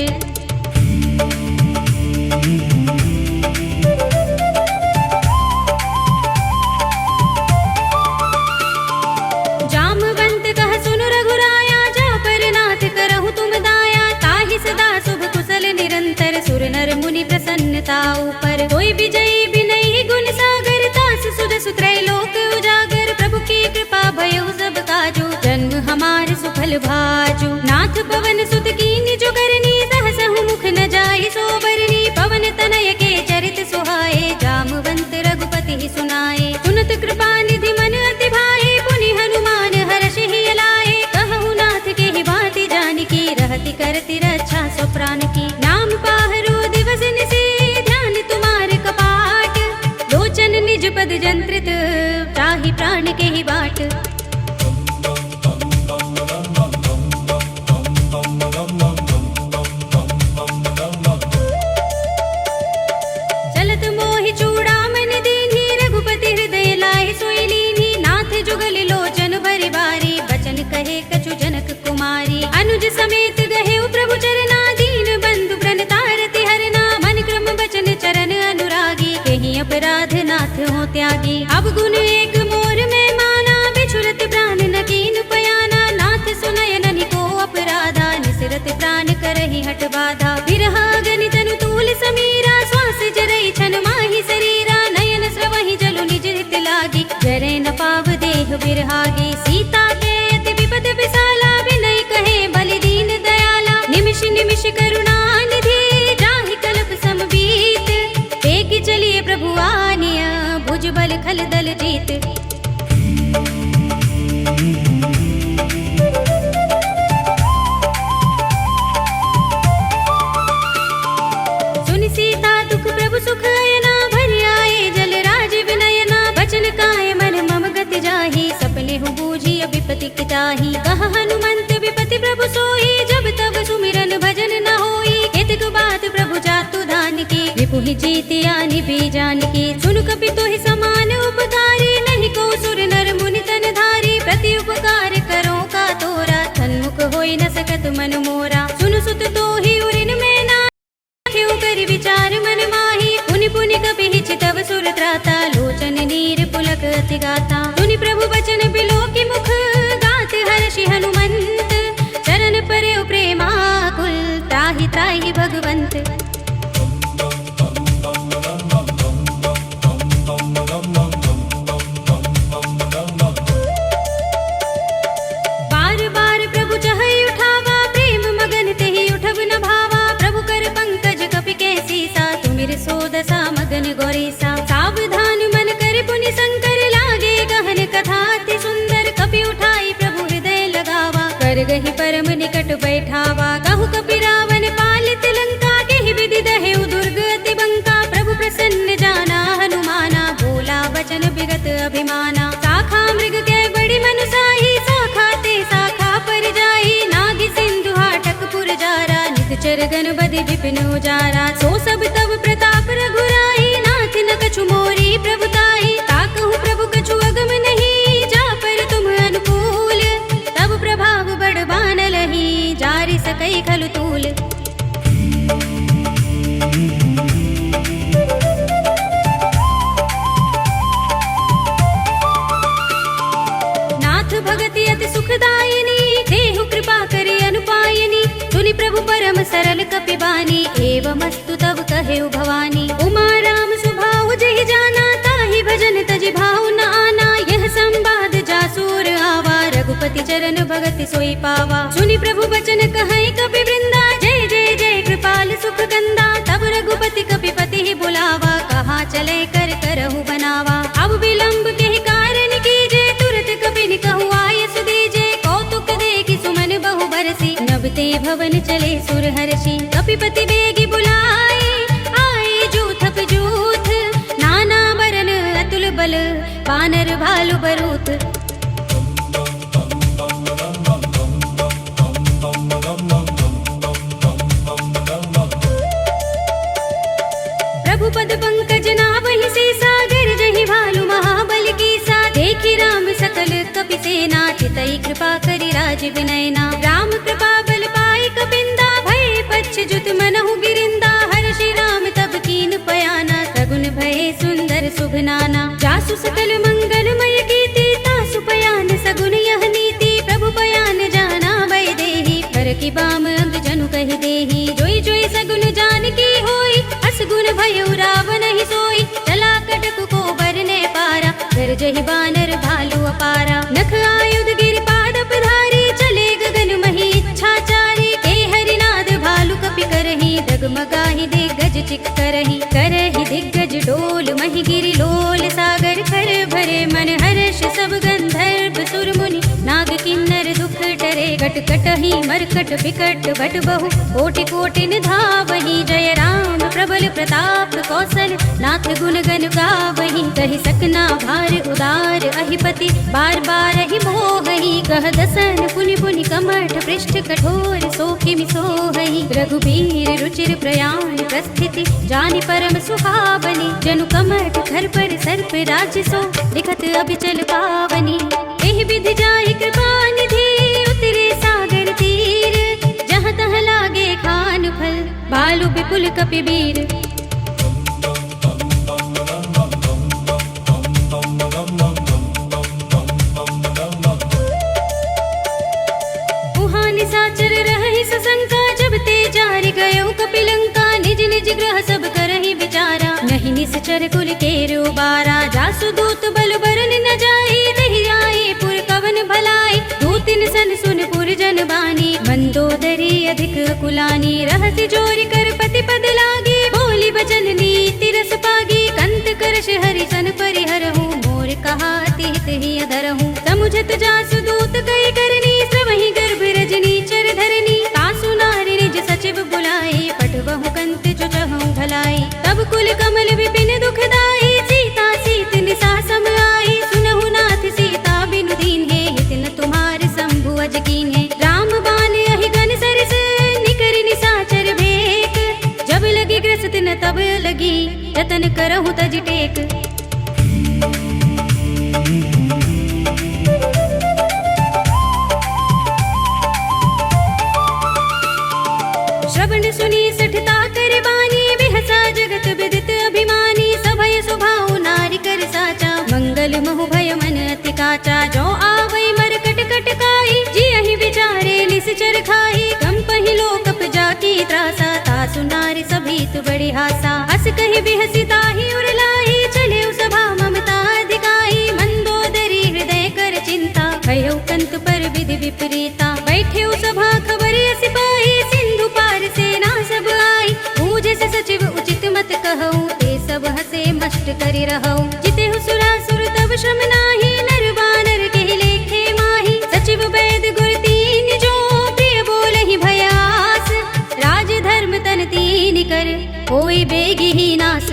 जामवंत कह सुन रघुराया, जा पर नाथ करहु तुम दाया। ताहि सदा शुभ कुशल निरंतर, सुर नर मुनि प्रसन्नता ऊपर। कोई विजयी विनयी गुण सागर, तास सुजसु त्रैलोक उजागर। प्रभु की कृपा भयउ सब काजू, जन्म हमार सुफल भाजू। नाथ पवन सुत कीनि जो करनी, सहसहु मुख न जाहि सो बरनी। पवन तनय के चरित सुहाए, जामवंत रघुपति सुनाए। सुनत कृपा निधि मन अति भाए, पुनि हनुमान हर्षि लाए। कहु नाथ के ही बाति जानकी, रहति करति रक्षा सो प्राण की। नाम पाहरो दिवस निशि, ध्यान तुम्हारे कपाट। लोचन निज पद जंत्रित, ताहि प्राण के ही बाट। चलत मोहि चूड़ामणि दीन्ही, रघुपति हृदय लाहि सोई लीन्ही। नाथ जुगल लोचन भरि बारी, बचन कहे कछु जनक कुमारी। अनुज समेत गहे प्रभु चरना, दीन बंधु प्रणतारति हरना। मन क्रम बचन चरण अनुरागी, कहीं अपराध नाथ हो त्यागी। अब गुण एक मोर में माना, बिछुरत प्राण न कीन पयाना। नाथ सुनय ननि को अपराधा, निसरत प्राण करहि हठ बाधा। बिरहा गनि तनु तूल समीरा, श्वास जरई छन माहि शरीरा। नयन स्रवहि जलु निज हित लागी, जरै न पाव देह बिरहागी। सीता के अति विपद विसाला, विनय कहे बलि दीन दयाला। निमिष निमिष करुणा निधि, जाहि कल्प समबीत। तेगी चलिए प्रभु आनिय, भुज बल खल दल जीत। सुनि सीता दुख प्रभु सुख अयना, भरि आए जल राज विनयना। बचन काय मन मम गति जाहि, सपने हु बूझी विपति किताहि। कह हनुमंत विपति प्रभु सोई, जब तब सुमिरन भजन न होई। केतक बात प्रभु जातु धान की, रिपुहि जीतिया निभि जानकी। सुन कपि तोहि समान उपकारी, नहीं को सुर नर मुनि तन धारी। प्रति उपकार करो का तोरा, सन्मुख होई न सकत मन मोरा। सुन सुत तोहि उरिन में ना, क्यों करि विचार मन माही। पुनि पुनि कपि हिचितव सुर त्राता, लोचन नीर पुलक अति गाता। सुनि प्रभु बचन बिलोकि मुख, गात हर्षि हनुमंत। चरण परयो प्रेमाकुल, त्राहि त्राहि भगवंत। बार बार प्रभु चहई उठावा, प्रेम मगन तेहि उठब न भावा। प्रभु कर पंकज कपि के सीसा, तुमिर सो दशा मगन गौरीसा। सावधान मन कर पुनि शंकर, लागे गहन कथा अति सुंदर। कपि उठाई प्रभु हृदय लगावा, कर गहि परम निकट बैठावा। कहु कपि रावण पालित लंका, केहि विधि दहेउ दुर्ग अति बंका। प्रभु प्रसन्न जाना हनुमाना, बोला वचन विगत अभिमाना। शाखा मृग के बड़ी मनुसाही, शाखा ते शाखा पर जाई। नाग सिंधु हाटक पुर जारा, निश्चर गण बदि विपिन उजारा। सो सब तब प्रताप रघुराई, नाथ न कछु मोरी प्रभुताई। ताकहु प्रभु कछु अगम नहीं, जा पर तुम अनुकूल। तब प्रभाव बड़ बानलहि, जारि सकई खलु तूल। नाथ भगति अति सुखदायिनी, देहु कृपा करि अनुपायिनी। सुनि प्रभु परम सरल कपि बानी, एवमस्तु तब कहेउ भवानी। उमा राम सुभाउ जहि जाना, ताहि भजन तजि भाउ न आना। यह संवाद जासूर आवा, रघुपति चरण भगति सोई पावा। सुनि प्रभु बचन कहै कपि वृंदा, जय जय जय कृपाल सुख कंदा। तब रघुपति कपि पति ही बुलावा, कहा चले कर करहु बनावा। अब विलंब के कारण कीजे, तुरत कपि निकहु आयस दीजे। कौतुक देखि सुमन बहु बरसी, नबते भवन चले सुर हर्षि। कपिपति बेगी बुलाए, आए जूथप जूथ। नाना बरन अतुल बल, बानर भालु बरूथ। प्रभु पद पंकज नावहि सीसा, गिरजहि भालु महाबल कीसा। देखि राम सकल कपि सेना, चितई कृपा करि राज विनयना। राम कृपा बल पाई कपिंदा, जुत मनहु गिरिंदा, हर श्री राम तब कीन पयाना, सगुन भये सुंदर शुभ नाना। जासु सकल मंगलमय कीर्ति, तासु पयान सगुन यह नीति, प्रभु पयान जाना वै देहि, पर की बाम अंग जनु कहि देहि। जोई जोई सगुन जान की होई, असगुन भयउ रावण ही सोई, चला कटक को बरने पारा, कर जहि बानर भालु अपारा। नख आयुध गिर पाद पधारी, चले गगन मही इच्छाचारी, के हरिनाद भालु कपि करहि, डगमगाहि दिग्गज चिक करहि। करहि दिग्गज डोल महि गिरि लोल सागर, कर भरे मन हर्ष सब गंधर्व सुर मुनि, नाग किन्नर दुख डरे। कट कटहि मरकट बिकट बट बहु, कोटि कोटि निधावहि, जय राम प्रबल प्रताप कौशल, नाथ गुण गण गावहि। कहि सकना भार उदार अहिपति, बार बार ही मोहहि, कह दसन पुनि पुनि कमठ पृष्ठ कठोर, सो किमि सोहहि। रघुबीर रुचिर प्रयाण प्रस्थिति, जानि परम सुहावनी, जनु कमठ घर पर सर्प राज सो, लिखत अभिचल पावनी। एहि विधि जाहि कृपा निधि, उतरे सागर तीर, जहाँ तहाँ लागे खान फल, भालु विपुल कपिबीर। निसाचर रहहि सशंका, जब ते जारि गयो कपिलंका, निज निज ग्रह सब करहि विचारा, नहीं निश्चर कुल केरु बारा। जासु दूत बल बरन न जाई, तहि आए पुर कवन भलाई, दूतिन सन सुन पुर जन बानी, मंदोदरी अधिक कुलानी। रहसि जोरि कर पति पद लागी, बोली बचन नीति रस पागी, कंत करश हरि सन परिहरहु, मोर कहा अति हित ही अधरहु। समुझत जासु दूत कई करनी, श्रवहि गर्भ रजनी चर धरनी, तासु नारि निज सचिव बुलाए, पठबहु कंत जो चहु भलाई। तब कुल कमल विपिन दुखदाई, सीता सीत निसा सम आई, सुनहु नाथ सीता बिनु दीन्हे, हित न तुम्हार शंभु अज कीन्हे। राम बाण अहि गन सरस, निकर निसाचर भेक, जब लगी ग्रस्त न तब लगी, जतन करहु तज टेक। श्रवण सुनी सठता कर बानी, बिहसा जगत विदित अभिमानी, सभय स्वभाव नारी कर साचा, मंगल महु भय मन अति काचा। जो आवै मरकट कटकाई, जियहि विचारे निश्चर खाई, कंपहि लोकप जाकी त्रासा, तासु नारी सभीत बड़ी हासा। हस कहि बिहसी ताहि उर लाई, चले सभा ममता अधिकाई, मंदोदरी हृदय कर चिंता, भयउ कंत पर विधि विपरीता। बैठे सभा खबर सिपाही, सिंधु पार सेना सब आई, पूजे से सचिव उचित मत कहूँ, ते सब हसे मष्ट करि रहूँ। जिते सुरासुर तब श्रम नाही, नर बानर के लेखे माही, सचिव वैद गुर तीन जो, प्रिय बोलहि भयास, राज धर्म तन तीन कर, होई बेगी ही नास।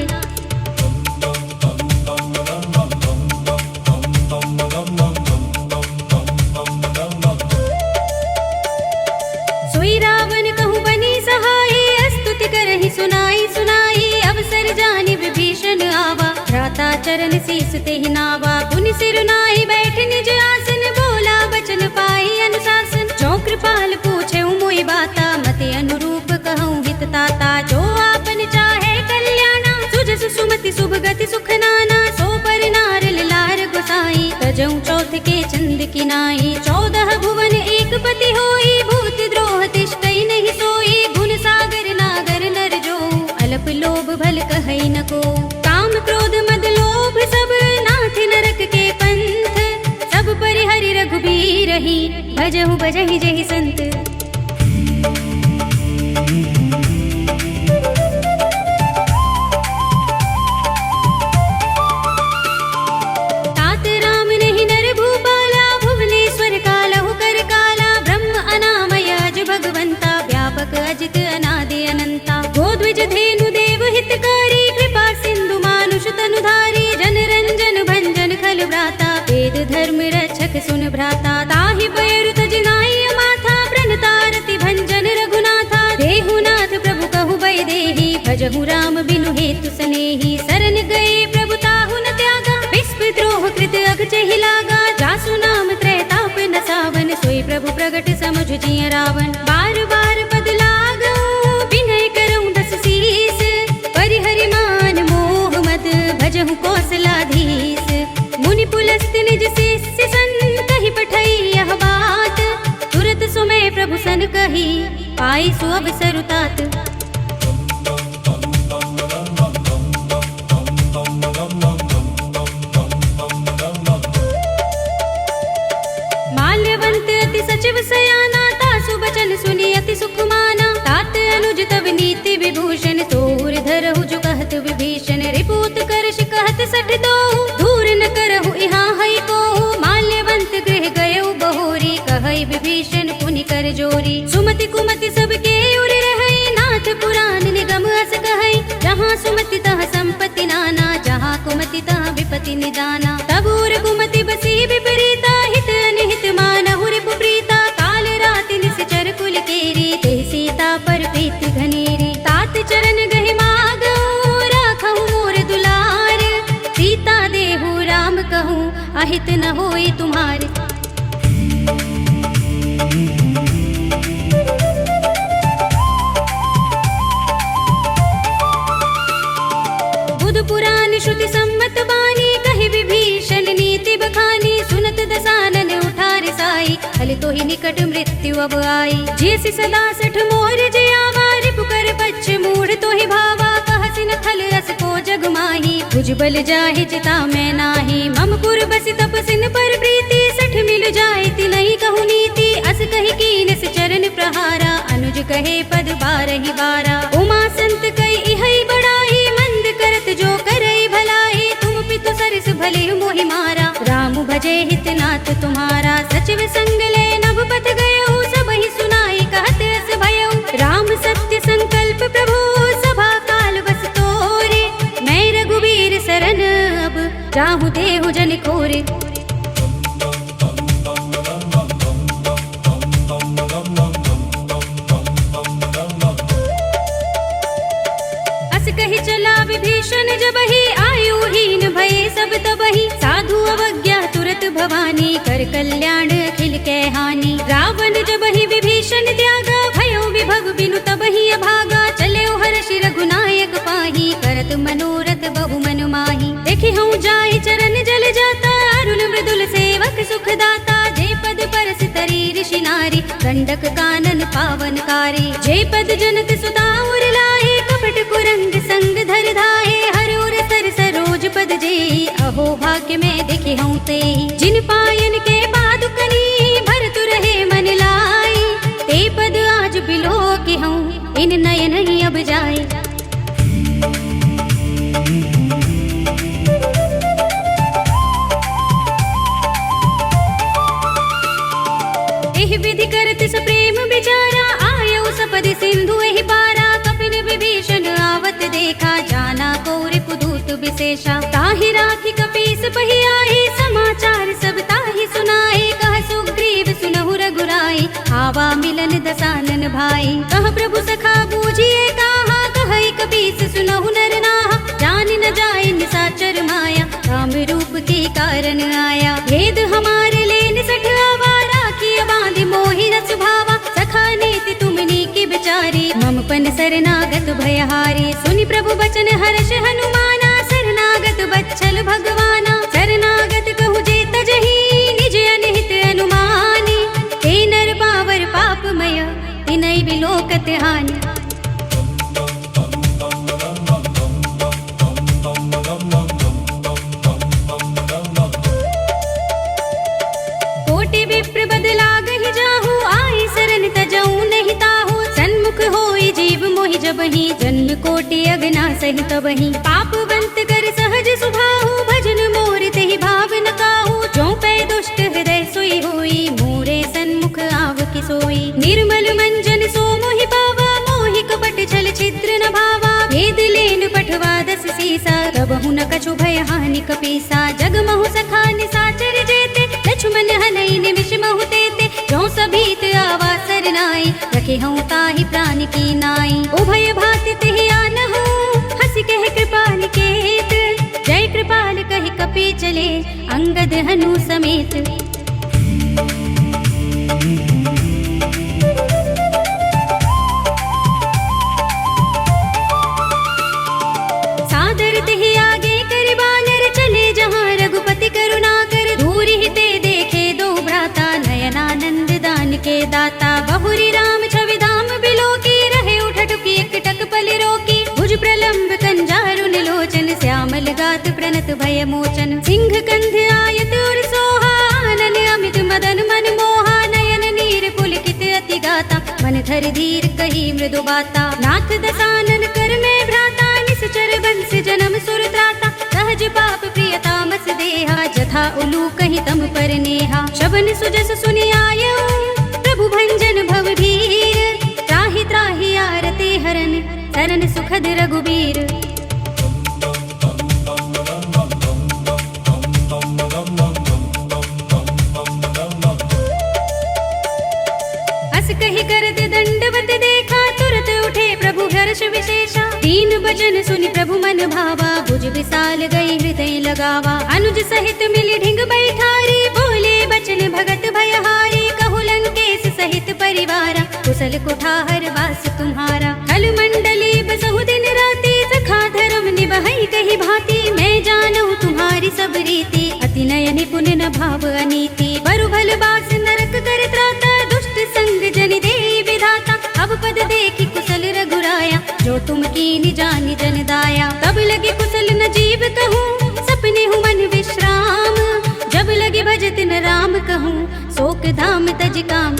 सोई रावण कहूँ बनी सहाय, स्तुति करहि सुनाई सुनाई, अवसर जानि विभीषण आवा, भ्राता चरण शीस तेहि नावा। पुनि सिर नाहि बैठ निज आसन, बोला बचन पाई अनुशासन, जो कृपाल पूछे मोहि बाता, मते अनुरूप कहूँ हित ताता। जो आपन चाहे कल्याणा, सुजस सुमति शुभ गति सुख नाना, सो पर नार लार गोसाई, तजऊ चौथ के चंद की नाई। 14 भुवन एक पति होई, भूत द्रोह तिष्ठई नहीं सोई, गुण सागर नागर नर जो, अल्प लोभ भल कहई न को। काम क्रोध मद लोभ सब, नाथ नरक के पंथ, सब परिहरि रघुबीर ही, भजहु भजहि जहि संत। तात राम नहीं नर भूपाला, भुवनेश्वर कालहु कर काला, ब्रह्म अनामय अज भगवंता, व्यापक अजित अनादि अनंता। गोद्विज धेनु देव हितकारी, कृपा सिंधु मानुष तनुधारी, जन रंजन भंजन खल भ्राता, वेद धर्म रक्षक सुन भ्राता। ताहि पैरु तज नाई माथा, प्रणतारति भंजन रघुनाथा, देहुनाथ प्रभु कहु बै देहि, भजहु राम बिनु हेतु सनेहि। शरण गए प्रभु ताहु न त्यागा, विस्प द्रोह कृत अघ चहि लागा, जासु नाम त्रैताप न सावन, सोई प्रभु प्रगट समुझ जिय रावण। बार बार पद लागऊ, बिनु हस्त निज शिष्य सन कही पठई यह बात। तुरत सुमय प्रभु सन कही पाई सु अवसर तात। माल्यवंत अति सचिव सयाना तासु बचन सुनी अति सुख माना। तात अनुज तब नीति विभूषण तोर धरहु जो कहत विभीषण। रिपूत करश कहत सठ दो दूर न करहु यहाँ हई को। माल्यवंत गृह गयउ बहोरी कहई विभीषण पुनि कर जोरी। सुमति कुमति सबके उर रहई नाथ पुराण निगम अस कहई। जहाँ सुमति तह संपत्ति नाना जहाँ कुमति तह विपति निदाना। तबूर कुमति बसी विपरीता हित अनिहित मानहु रिपु प्रीता। काल रात निश्चर कुल केरी ते सीता पर प्रीति घनेरी। तात चरण गहि मागहु राखहु मोर दुलार। सीता देहु राम कहूँ अहित न होई तुम्हारे। बुध पुराण श्रुति सम्मत बानी कहि विभीषण नीति बखानी। सुनत दसानन उठार साई हल तो ही निकट मृत्यु अब आई। जैसी सदा सठ मोर जयावा रिपु कर पच्छ मूढ़ तो ही भावा। कहसिन खल रस को जग माही भुज बल जाहि चिता में नाही। मम पुर बसि तपसिन पर प्रीति सठ मिल जाए ति नहीं कहु नीति। अस कहि कीनस चरण प्रहारा अनुज कहे पद बारहि बारा। उमा संत कई इहई बड़ाई मंद करत जो करई भलाई। तुम पितु सरस भले मोहि मारा राम भजे हितनाथ तुम्हारा। सचिव संग ले नभ पथ गयउ सबहि सुनाई कहत अस भयउ। राम सत्य संकल्प प्रभु सभा काल बस तोरे। मैं रघुवीर शरण अब जाहु देहु जन कोरे। अस कहि चला विभीषण जबहि आयुहीन भये सब तबहि। साधु अवज्ञा तुरत भवानी कर कल्याण अखिल के हानि। रावण जबहि विभीषण त्यागा भयो विभव बिनु तबहि अभागा। चले हर्षि रघुनायक पाही करत मनोरथ बहु मन माही। देखि हूँ जाहि चरण जल जाता अरुण मृदुल सेवक सुख दाता। जे पद परस तरी ऋषि नारी गंडक कानन पावनकारी। जे पद जनक सुता उर लाए कपट कुरंग संग धर धाए। हर उर सर सरोज पद जेहि अहो भाग्य में देखे हूँ ते। जिन पायन के पादुकनी भरतु रहे मन लाई। ते पद आज बिलो के हूँ इन नयन ही अब जाए। एहि विधि करत सप्रेम विचारा आयउ सपदि सिंधु एहि पारा। कपिन विभीषण आवत देखा जाना कौरि पुदूत विशेषा। ताहि राखी कपीस पहि आए समाचार सब ताहि सुनाए। कह सुग्रीव सुनहु रघुराई आवा मिलन दसानन भाई। कह प्रभु सखा बूझिए कहा कहई कपीस सुनहु नर नाहा। जान न जाए निसाचर माया राम रूप के कारण आया। भेद हमारे लेन सठ आवा राखी बांधि मोहि रस भावा। सखा नीति तुमनी की बिचारी मम पन शरणागत भयहारी। सुनि प्रभु बचन हर्ष हनुमाना शरणागत बच्छल भगवाना। शरणागत कहु जे तजहि निज अनहित अनुमानी। ते नर पावर पापमय तिनहि बिलोकत हानि। कोटि विप्र बदला गहि जाहु आई शरण तजऊ नहीं ताहु। सन्मुख होई जीव मोहि जबहि जन्म कोटि अगना सहि तबहि। पाप बंत कर सहज सुभाहु भजन मोर तेहि भाव न काहू। जो पै दुष्ट हृदय सोई होई मोरे सन्मुख आव कि सोई। निर्मल मंजन सो मोहि पावा मोहि कपट छल छिद्र न भावा। भेद लेन पठवा दस सीसा कबहु न कछु भय हानि कपीसा। जग महु सखा निसाचर जेते लक्ष्मण हनई निमिष महु तेते। जो सभीत आवा सरनाई रखे हूँ ताहि प्राण की नाई। उभय भाति तिहि आनहु हंसी कह कृपाल केत। जय कृपाल कहि कपि चले अंगद हनु समेत। सादर तिहि आगे कर बानर चले जहाँ रघुपति करुणा कर। गाता। बहुरी राम छवि धाम बिलो की, रहे उठटुकी एकटक पल रोकी। भुज प्रलंब कंजारुन लोचन, श्यामल गात प्रणत भय मोचन। सिंह कंध आयत और सोहा, आनन अमित मदन मन मोहा। नयन नीर पुलकित अति गाता, मन धर धीर कही मृदु बाता। नाथ दसानन कर में भ्राता, निश्चर बंस जन्म सुर त्राता। सहज पाप प्रिय तामस देहा, जथा उलू कहि तम पर नेहा। शबन सुजस सुनि आयऊ, प्रभु भंजन भव भीर। त्राहि त्राहि आरती हरन, शरण सुखद रघुबीर। अस कहि करत दंडवत देखा, तुरत उठे प्रभु हर्ष विशेषा। दीन बचन सुनि प्रभु मन भावा, भुज विशाल गई हृदय लगावा। अनुज सहित मिली ढिंग बैठारी, बोले बचन भगत भयहारी। कहु लंकेश सहित परिवारा, कुशल कुठार वास तुम्हारा। खल मंडली बसहु दिन राति, सखा धर्म निबहै कही भांति। मैं जानऊ तुम्हारी सब रीति, अति नय निपुण न भाव अनीति। बरु भल बास नरक कर त्राता, दुष्ट संग जनि देई विधाता। अब पद देखि कुशल रघुराया, जो तुम कीनि जानि जन दाया। तब लगे कुशल न जीव कहूँ, सपने हूँ मन विश्राम। जब लगे भजत न राम कहूँ, शोक धाम तज काम।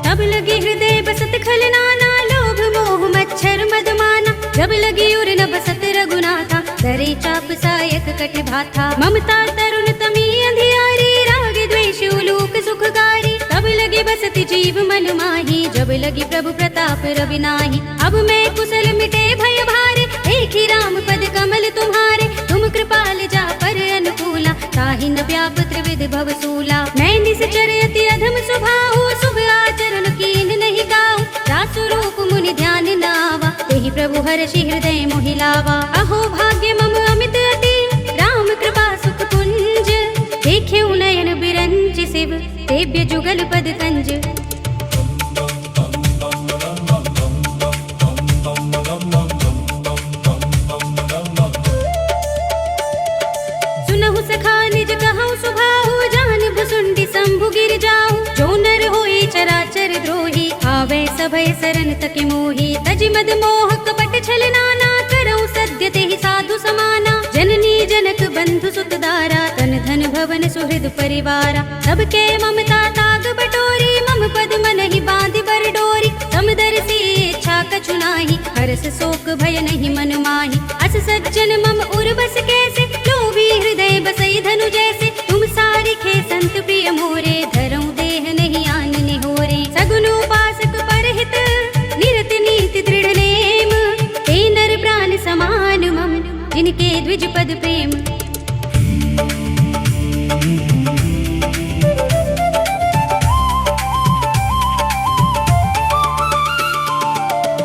तब लगे हृदय बसत खल नाना, लोभ मोह मच्छर मद माना। जब लगी उर न बसत रघुनाथा, धरे चाप सायक कट भाथा। ममता तरुण तमी अंधियारी, राग द्वेष उलूक सुखगारी। तब लगे बसत जीव मन माही, जब लगी प्रभु प्रताप रवि नाही। अब मैं कुशल मिटे भय भारे, देखी राम पद कमल तुम्हारे। तुम कृपाल जा पर अनुकूला, ताहि न व्याप त्रिविध भव सूला। मैं निश्चर अति अधम स्वभाव, शुभ आचरण कीन नहीं गाऊं। रासु रूप मुनि ध्यान न आवा, तेहि प्रभु हर्षि हृदय मोहि लावा। अहो भाग्य मम अमित अति, राम कृपा सुख पुंज। देखेउ नयन बिरंज शिव, सेव्य जुगल पद कंज। सुनहु सखा निज कहऊँ सुभाहु, जान भुसुंडी शंभु गिर जाऊँ। जो नर होई चराचर द्रोही, आवे सभय सरन तकि मोही। तजि मद मोह कपट छल नाना, करऊँ सद्य तेहि साधु समाना। जननी जनक बंधु सुत दारा, तन धन भवन सुहृद परिवारा। सबके ममता ताग बटोरी, मम पद मनहि बांधि बर डोरी। समदर्शी इच्छा कछु नाही, हरस शोक भय नहीं मन माही। अस सज्जन मम उर बस कैसे, लोभी हृदय बसई धनु जैसे। तुम सारिखे संत प्रिय मोरे, धरऊँ देह नहीं आन निहोरे। सगुन उपासक परहित, निरत नीति दृढ़ नेम। ते नर प्राण समान मम, जिनके द्विज पद प्रेम।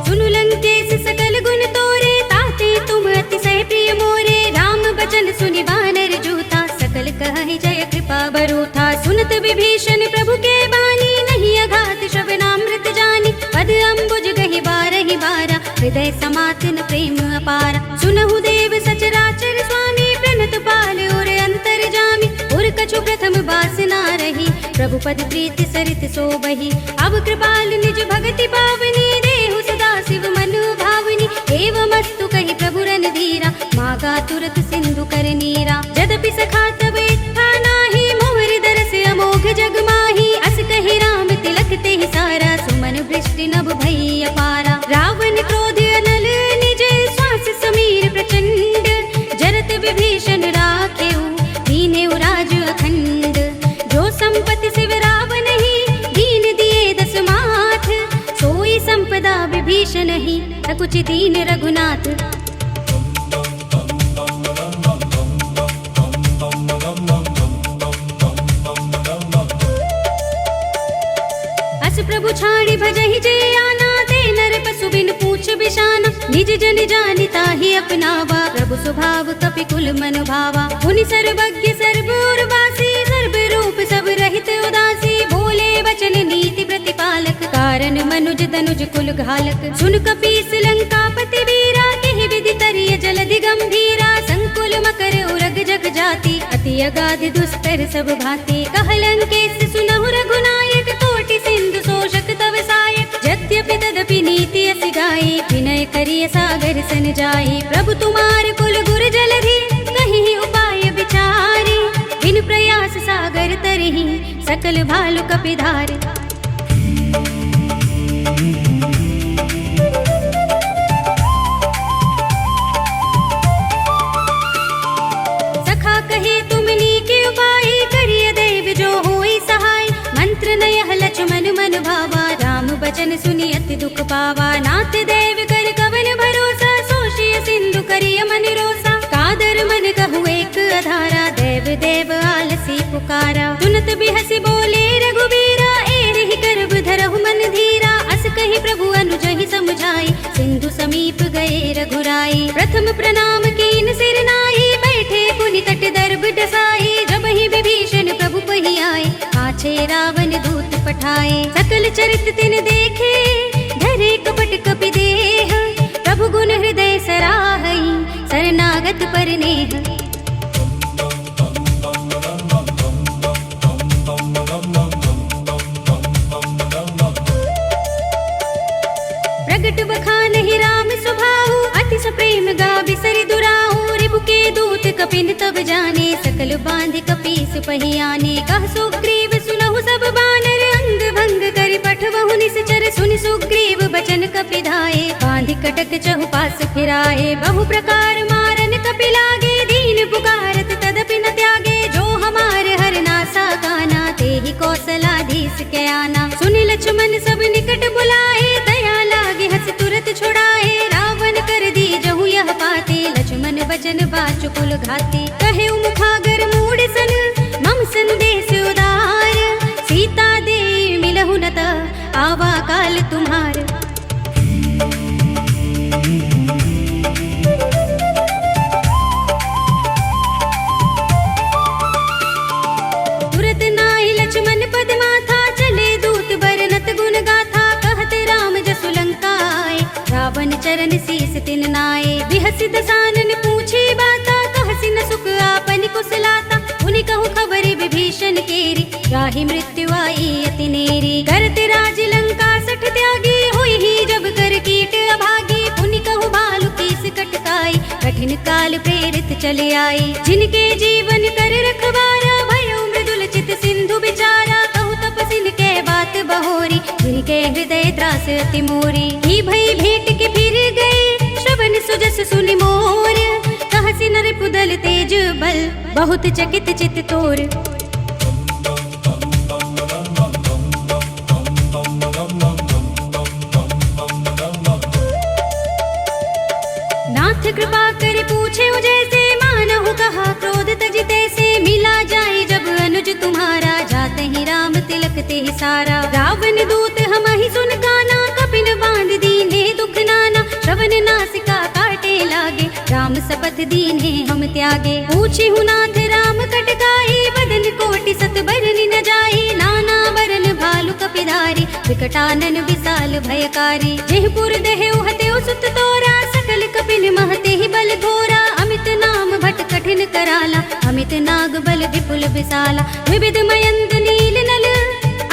सुनु लंकेश सकल गुण तोरे, ताते तुम अतिशय प्रिय मोरे। राम बचन सुनि वानर जूथा, सकल कहहि जय कृपा बरूथा। सुनत विभीषण प्रभु के बानी, नहीं अघात श्रवणामृत जानी। पद अम्बुज गहि बारहि बारा, हृदय समातन प्रेम अपारा। सुनहु देव सचराचर स्वामी, प्रणत पाल और अंतर जामी। और कछु प्रथम बासना रही, प्रभु पद प्रीति सरित सोबही। अब कृपाल निज भगति पावनी, देहु सदा शिव मनु भावनी। एवमस्तु कहि प्रभु रन धीरा, मागा तुरत सिंधु कर नीरा। जदपि सखा तब इत्था नाही, मोहर दरस अमोघ जग माही। अस कहि राम तिलक तेहि सारा, सुमन वृष्टि नभ भई अपारा। रावण क्रोध अनल निज, श्वास समीर प्रचंड। जरत विभीषण राखेउ, दीनेउ राज अखंड। जो संपत्ति शिव रावण ही, दीन दिए दस माथ। सोई संपदा विभीषण ही, सकुच दीन रघुनाथ। अस प्रभु छाड़ी भजहि जे आना, ते नर पशु बिन पूछ बिशाना। निज जन जानि ताहि अपनावा, प्रभु स्वभाव कपि कुल मन भावा। मुनि सर्वज्ञ सर्व उर्वासी, सर्व रूप सब रहित उदासी। बोले वचन नीति प्रतिपालक, कारण मनुज तनुज कुल घालक। सुन कपीस लंकापति वीरा, के ही विधि तरिय जलधि गंभीरा, संकुल मकर उरग जग जाति, अति अगाध दुस्तर सब भांति। कहलंकेश सुनहु रघुनायक, कोटि सिंधु शोषक तव सायक। यद्यपि तदपि नीति असि गाई, विनय करिय सागर सन जाई। प्रभु तुम्हार कुल गुर जलधि, कहीं उपाय विचारी। बिन प्रयास सागर तरहि, सकल भालु कपिधार। सखा कहे तुम नीके उपाय, करिय देव जो होई सहाय। मंत्र नयह लक्ष्मण मन भावा, राम बचन सुनि अति दुख पावा। नाथ देव कर कवन भरोसा, सोषिय सिंधु करिय मन रोसा। कादर मन कहु एक अधारा, देव देव आलसी पुकारा। सुनत बिहसि बोले रघुबीरा, एहि गर्भ धरहु मन धीरा। अस कहि प्रभु अनुजहि समुझाई, सिंधु समीप गए रघुराई। प्रथम प्रणाम कीन सिर नाई, बैठे पुनि तट दर्भ डसाई। जबहि विभीषण प्रभु पहि आए, पाछे रावण दूत पठाए। सकल चरित तिन देखे, धरे कपट कपि देह। प्रभु गुण हृदय सराहई, शरणागत पर नेह। प्रगट बखानहि राम सुभाऊ, अति सप्रेम गावि सरि दुराऊ। रिपु के दूत कपिन तब जाने, सकल बांधि कपीस पहि आने। कह सुग्रीव सुनहु सब बानर, अंग भंग करि पठबहु निश्चर। सुनि सुग्रीव बचन कपिधाए, बांधि कटक चहुपास फिराए। बहु प्रकार मारन कपि लागे, दीन पुकारत तदपि न त्यागे। जो हमार हरनासा गाना, तेहि कौशलाधीश के आना। सुनि लक्ष्मण सब निकट बुलाए, दया लागे हस तुरत छुड़ाए। रावण कर दी जहु यह पाते, लक्ष्मण बचन बाचु कुल घाती। कहे मुखागर मूढ़ सन, मम संदेश उदार। सीता दे मिलहु न त, आवा काल तुम्हार। तुरत नाई लक्ष्मण पद माथा, चले दूत बरनत गुण गाथा। कहत राम जसु लंका आए, रावण चरण शीस तिन नाए। बिहसि दसानन पूछी बाता, कहसि न सुख आपन कुशलाता। उनि कहु खबरि विभीषण केरी, जाहि मृत्यु आई अति नेरी। करत राज लंका सठ त्यागी, हुई ही जब कर कीट अभागी। पुनि कहु भालु कीस कटकाई, कठिन काल प्रेरित चले आई। जिनके जीवन कर रखवारा, भयो मृदुल चित सिंधु बिचारा। कहु तपसिन के बात बहोरी, जिनके हृदय त्रास अति मोरी। ही भई भेंट के फिर गए, श्रवण सुजस सुनि मोर। कहसि नर पुदल तेज बल, बहुत चकित चित तोर। नाथ कृपा कर पूछे जैसे, मानहु कहा क्रोध तजिते से। मिला जाए जब अनुज तुम्हारा, जाते ही राम तिलक ते सारा। रावण दूत हमहि सुन काना, कपिन बांध दीन्हे दुख नाना। श्रवण नासिका काटे लागे, राम शपथ दीन्हे हम त्यागे। पूछिहु नाथ राम कटकाई, बदन कोटि सत बरनि न जाई। नाना बरन भालु कपिधारी, विकटानन विशाल भयकारी। जेहपुर देहु हतेउ सुत तोरा, सकल कपिन महते ही बल घोरा। अमित नाम भट कठिन कराला, अमित नाग बल विपुल विशाला। विविध मयंद नील नल,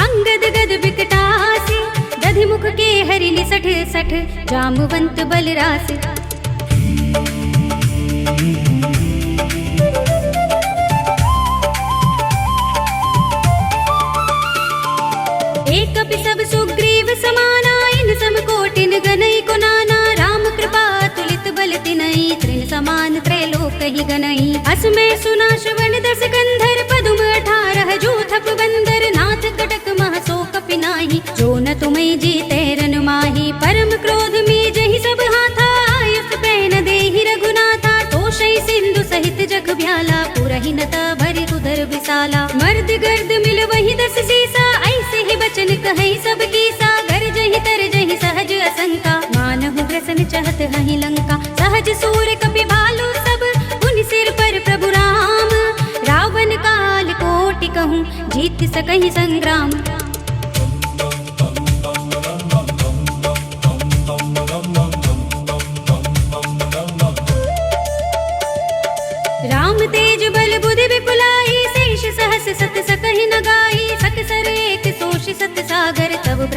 अंगद गद विकटासी। दधि मुख के हरि निसठ सठ, जामवंत बल रास। एक कपि सब सुग्रीव समाना, इन सम कोटिन गनई को नाना। राम कृपा तुलित बल तिनई, तृण समान त्रैलोक ही गनई। अस में सुना श्रवण दस कंधर, पदुम 18 जूथप बंदर। नाथ कटक मह सो कपि नाही, जो न तुम्हें जीते रन माही। परम क्रोध में जहि सब हाथा, आयुष पैन देहि रघुनाथा। तोषई सिंधु सहित जग भ्याला, पुरहि न त भरि उदर विशाला। मर्द गर्द मिल वही 10 सीसा, ऐसे ही बचन कहई सब कीसा। गरजहि तरजहि सहज असंका, मानहु ग्रसन चहत हहि लंका। सहज सूर कपि भालु सब, पुनि सिर पर प्रभु राम। रावण काल कोटि कहूँ, जीत सकहि संग्राम।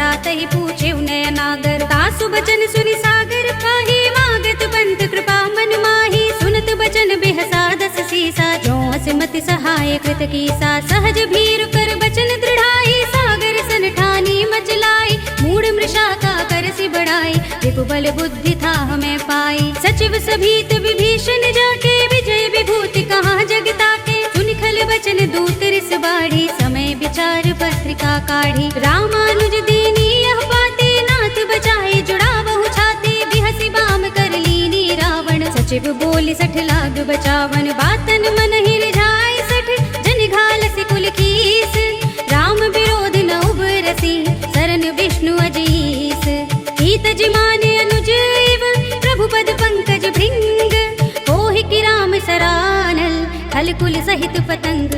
भ्रातहि पूछे नयनागर। तासु बचन सुनि सागर काहि मागत पंत कृपा मन माहि। सुनत बचन बिहसा दस सीसा जो असमति सहाय कृत कीसा। सहज भीर कर बचन दृढ़ाई सागर सन ठानी मचलाई। मूढ़ मृषा का करसि बढ़ाई रिपु बल बुद्धि था हमें पाई। सचिव सभीत विभीषण जाके विजय विभूति कहाँ जगता के। सुनि खल बचन दूत रिस बाढ़ी समय विचार पत्रिका काढ़ी। रामानुज दीनी यह पाते नाथ बचाए जुड़ा बहु छाते। बिहसी बाम कर लीनी रावण सचिव बोली 60 लाख बचावन। बातन मन ही रिझाई 60 जन घालसि कुल कीस। राम विरोध न उबरसी शरण विष्णु अजीस। हित जिमाने अनुज इव प्रभु पद पंकज भृंग। होहि कि राम सरानल खल कुल सहित पतंग।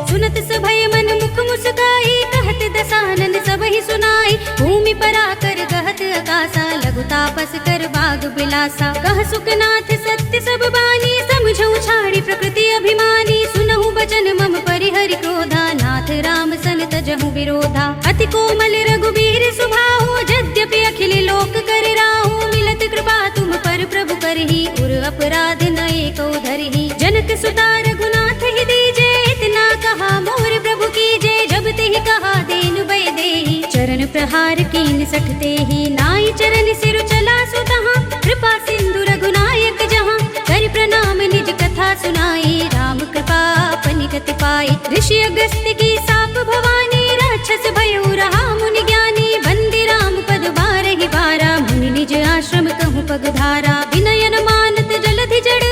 सुनत सभय मन मुख मुस्काई कहत दसानन सबहि सुनाई। भूमि पराकर गहत आकाशा लघु तापस कर बाग बिलासा। कह सुखनाथ सत्य सब बानी समझौ छाड़ी प्रकृति अभिमानी। सुनहु बचन मम परिहरि क्रोधा नाथ राम सन तजहु विरोधा। अति कोमल रघुबीर सुभाहु यद्यपि अखिल लोक कर राहु। मिलत कृपा तुम पर प्रभु करहि उर अपराध न एको धरहि। जनक सुता रघुनाथ ही दीजे इतना कहा मोर प्रभु कीजे। जब तेहि कहा देनु भय देहि चरण प्रहार कीन 60 तेहि। नाई चरण सिर चला सुतहाँ कृपा सिंधु रघुनायक जहाँ। कर प्रणाम निज कथा सुनाई राम कृपा अपनि गति पाई। ऋषि अगस्त्य की साप भवानी राक्षस भयउ रहा मुनि ज्ञानी। बंदी राम पद बारहि बारा मुनि निज आश्रम कहूँ पग धारा। विनयन मानत जलधि जड़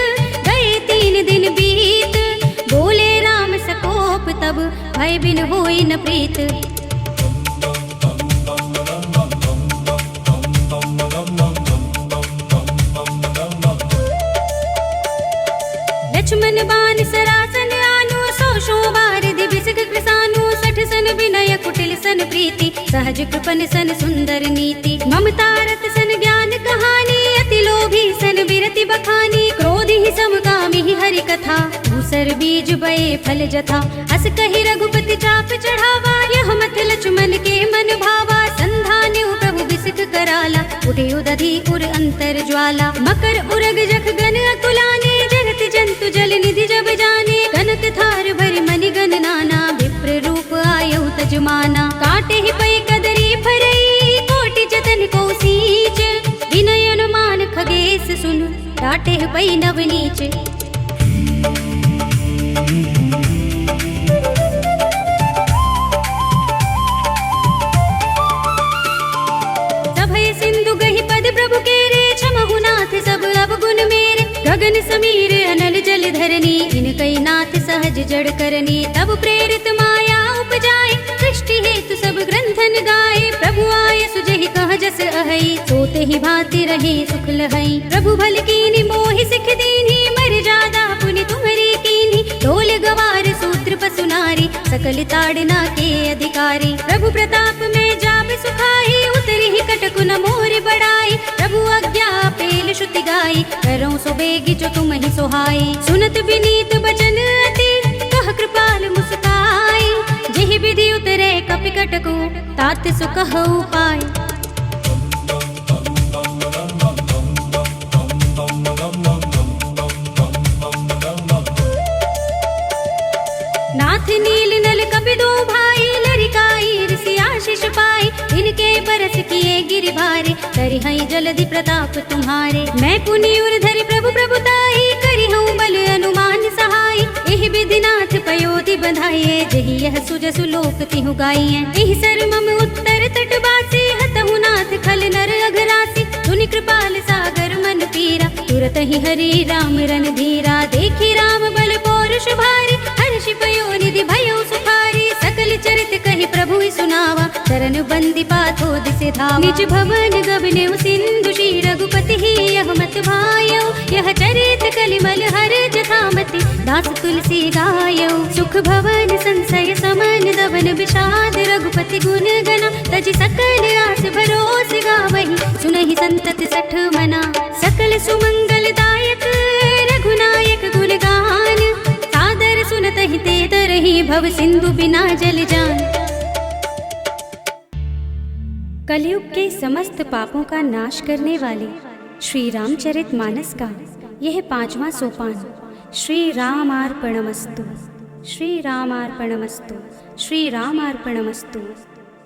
गए 3 दिन बीत। बोले राम सकोप तब भय बिन होई न प्रीत। लक्ष्मण बान सरासन आनु 100 बार दिबिसक कृसानु। 60 सन विनय कुटिल सन प्रीति सहज कृपन सन सुंदर नीति। ममता रत सन ज्ञान कहानी अति लोभी सन बिरति बखानी। क्रोधी समकामी हरि कथा दूसर बीज बये फल जथा। अस कहि रघुपति चाप चढ़ावा यह मत लक्ष्मण के मन भावा। संधान्य प्रभु बिसिक कराला उठे उदधि उर अंतर ज्वाला। मकर उरग जख गन अकुलाने जगत जंतु जल निधि जब जाने। कनक थार भरि मनि गण नाना विप्र रूप आयउ तजमाना। काटे ही पै कदरी फरई कोटि जतन को सींच। विनय अनुमान खगेश सुन डाटे ही पै नव नीच। सभय सिंधु गहि पद प्रभु केरे क्षमहु नाथ सब अवगुण मेरे। गगन समीर अनल जल धरनी इनकई नाथ सहज जड़ करनी। तब प्रेरित माया उपजाए सृष्टि हेतु सब ग्रंथन गाए। प्रभु आय सुजहि कह जस अहई सोते ही भांति रहे सुख लहई। प्रभु भल कीनी मोहि सिख दीनी मर्यादा पुनि तुम्हारी कीनी। ढोल गवार सूत्र पसु नारी सकल ताड़ना के अधिकारी। प्रभु प्रताप में जाब सुखाई उतरी ही कटकु न मोर बढ़ाई। प्रभु आज्ञा पेल श्रुति गाई करो सो बेगी जो तुम ही सोहाई। सुनत विनीत बचन अति कह कृपाल मुस्काई। जेहि विधि उतरे कपि कटकु तात सुख उपाय। नाथ नील नल कपि दो भाई लरिकाई ऋषि आशीष पाई। इनके बरस किए गिरि भारे करि हई जलधि प्रताप तुम्हारे। मैं पुनि उर धरि प्रभु प्रभुताई करि हूँ बल अनुमान सहाय। एहि विधि नाथ पयोधि बंधाइए जहि यह सुजसु लोक तिहु गाइए। एहि सर मम उत्तर तट बासी हतहु नाथ खल नर अघरासी। सुनि कृपाल सागर मन पीरा तुरत ही हरि राम रन धीरा। देखी राम बल पौरुष भारी हर्षि पयो निधि भयो सुखारी। सकल चरित कहि प्रभु ही सुनावा चरण बंदी पाथो दिसे धावा। निज भवन गबने सिंधु श्री रघुपति ही यह मत भायो। यह चरित कलिमल हर जथा मति दास तुलसी गायो सुख भवन संशय समन दवन विषाद रघुपति गुण गना तज सकल आस भरोस गावहि सुनहि संतत सठ मना सकल सुमंगल दायक रघुनायक गुण गान सादर सुनतहि ते तरहि भव सिंधु बिना जल जान। कलयुग के समस्त पापों का नाश करने वाले श्री रामचरितमानस का यह 5वां सोपान श्री रामार्पणमस्तु, श्री रामार्पणमस्तु, श्री रामार्पणमस्तु।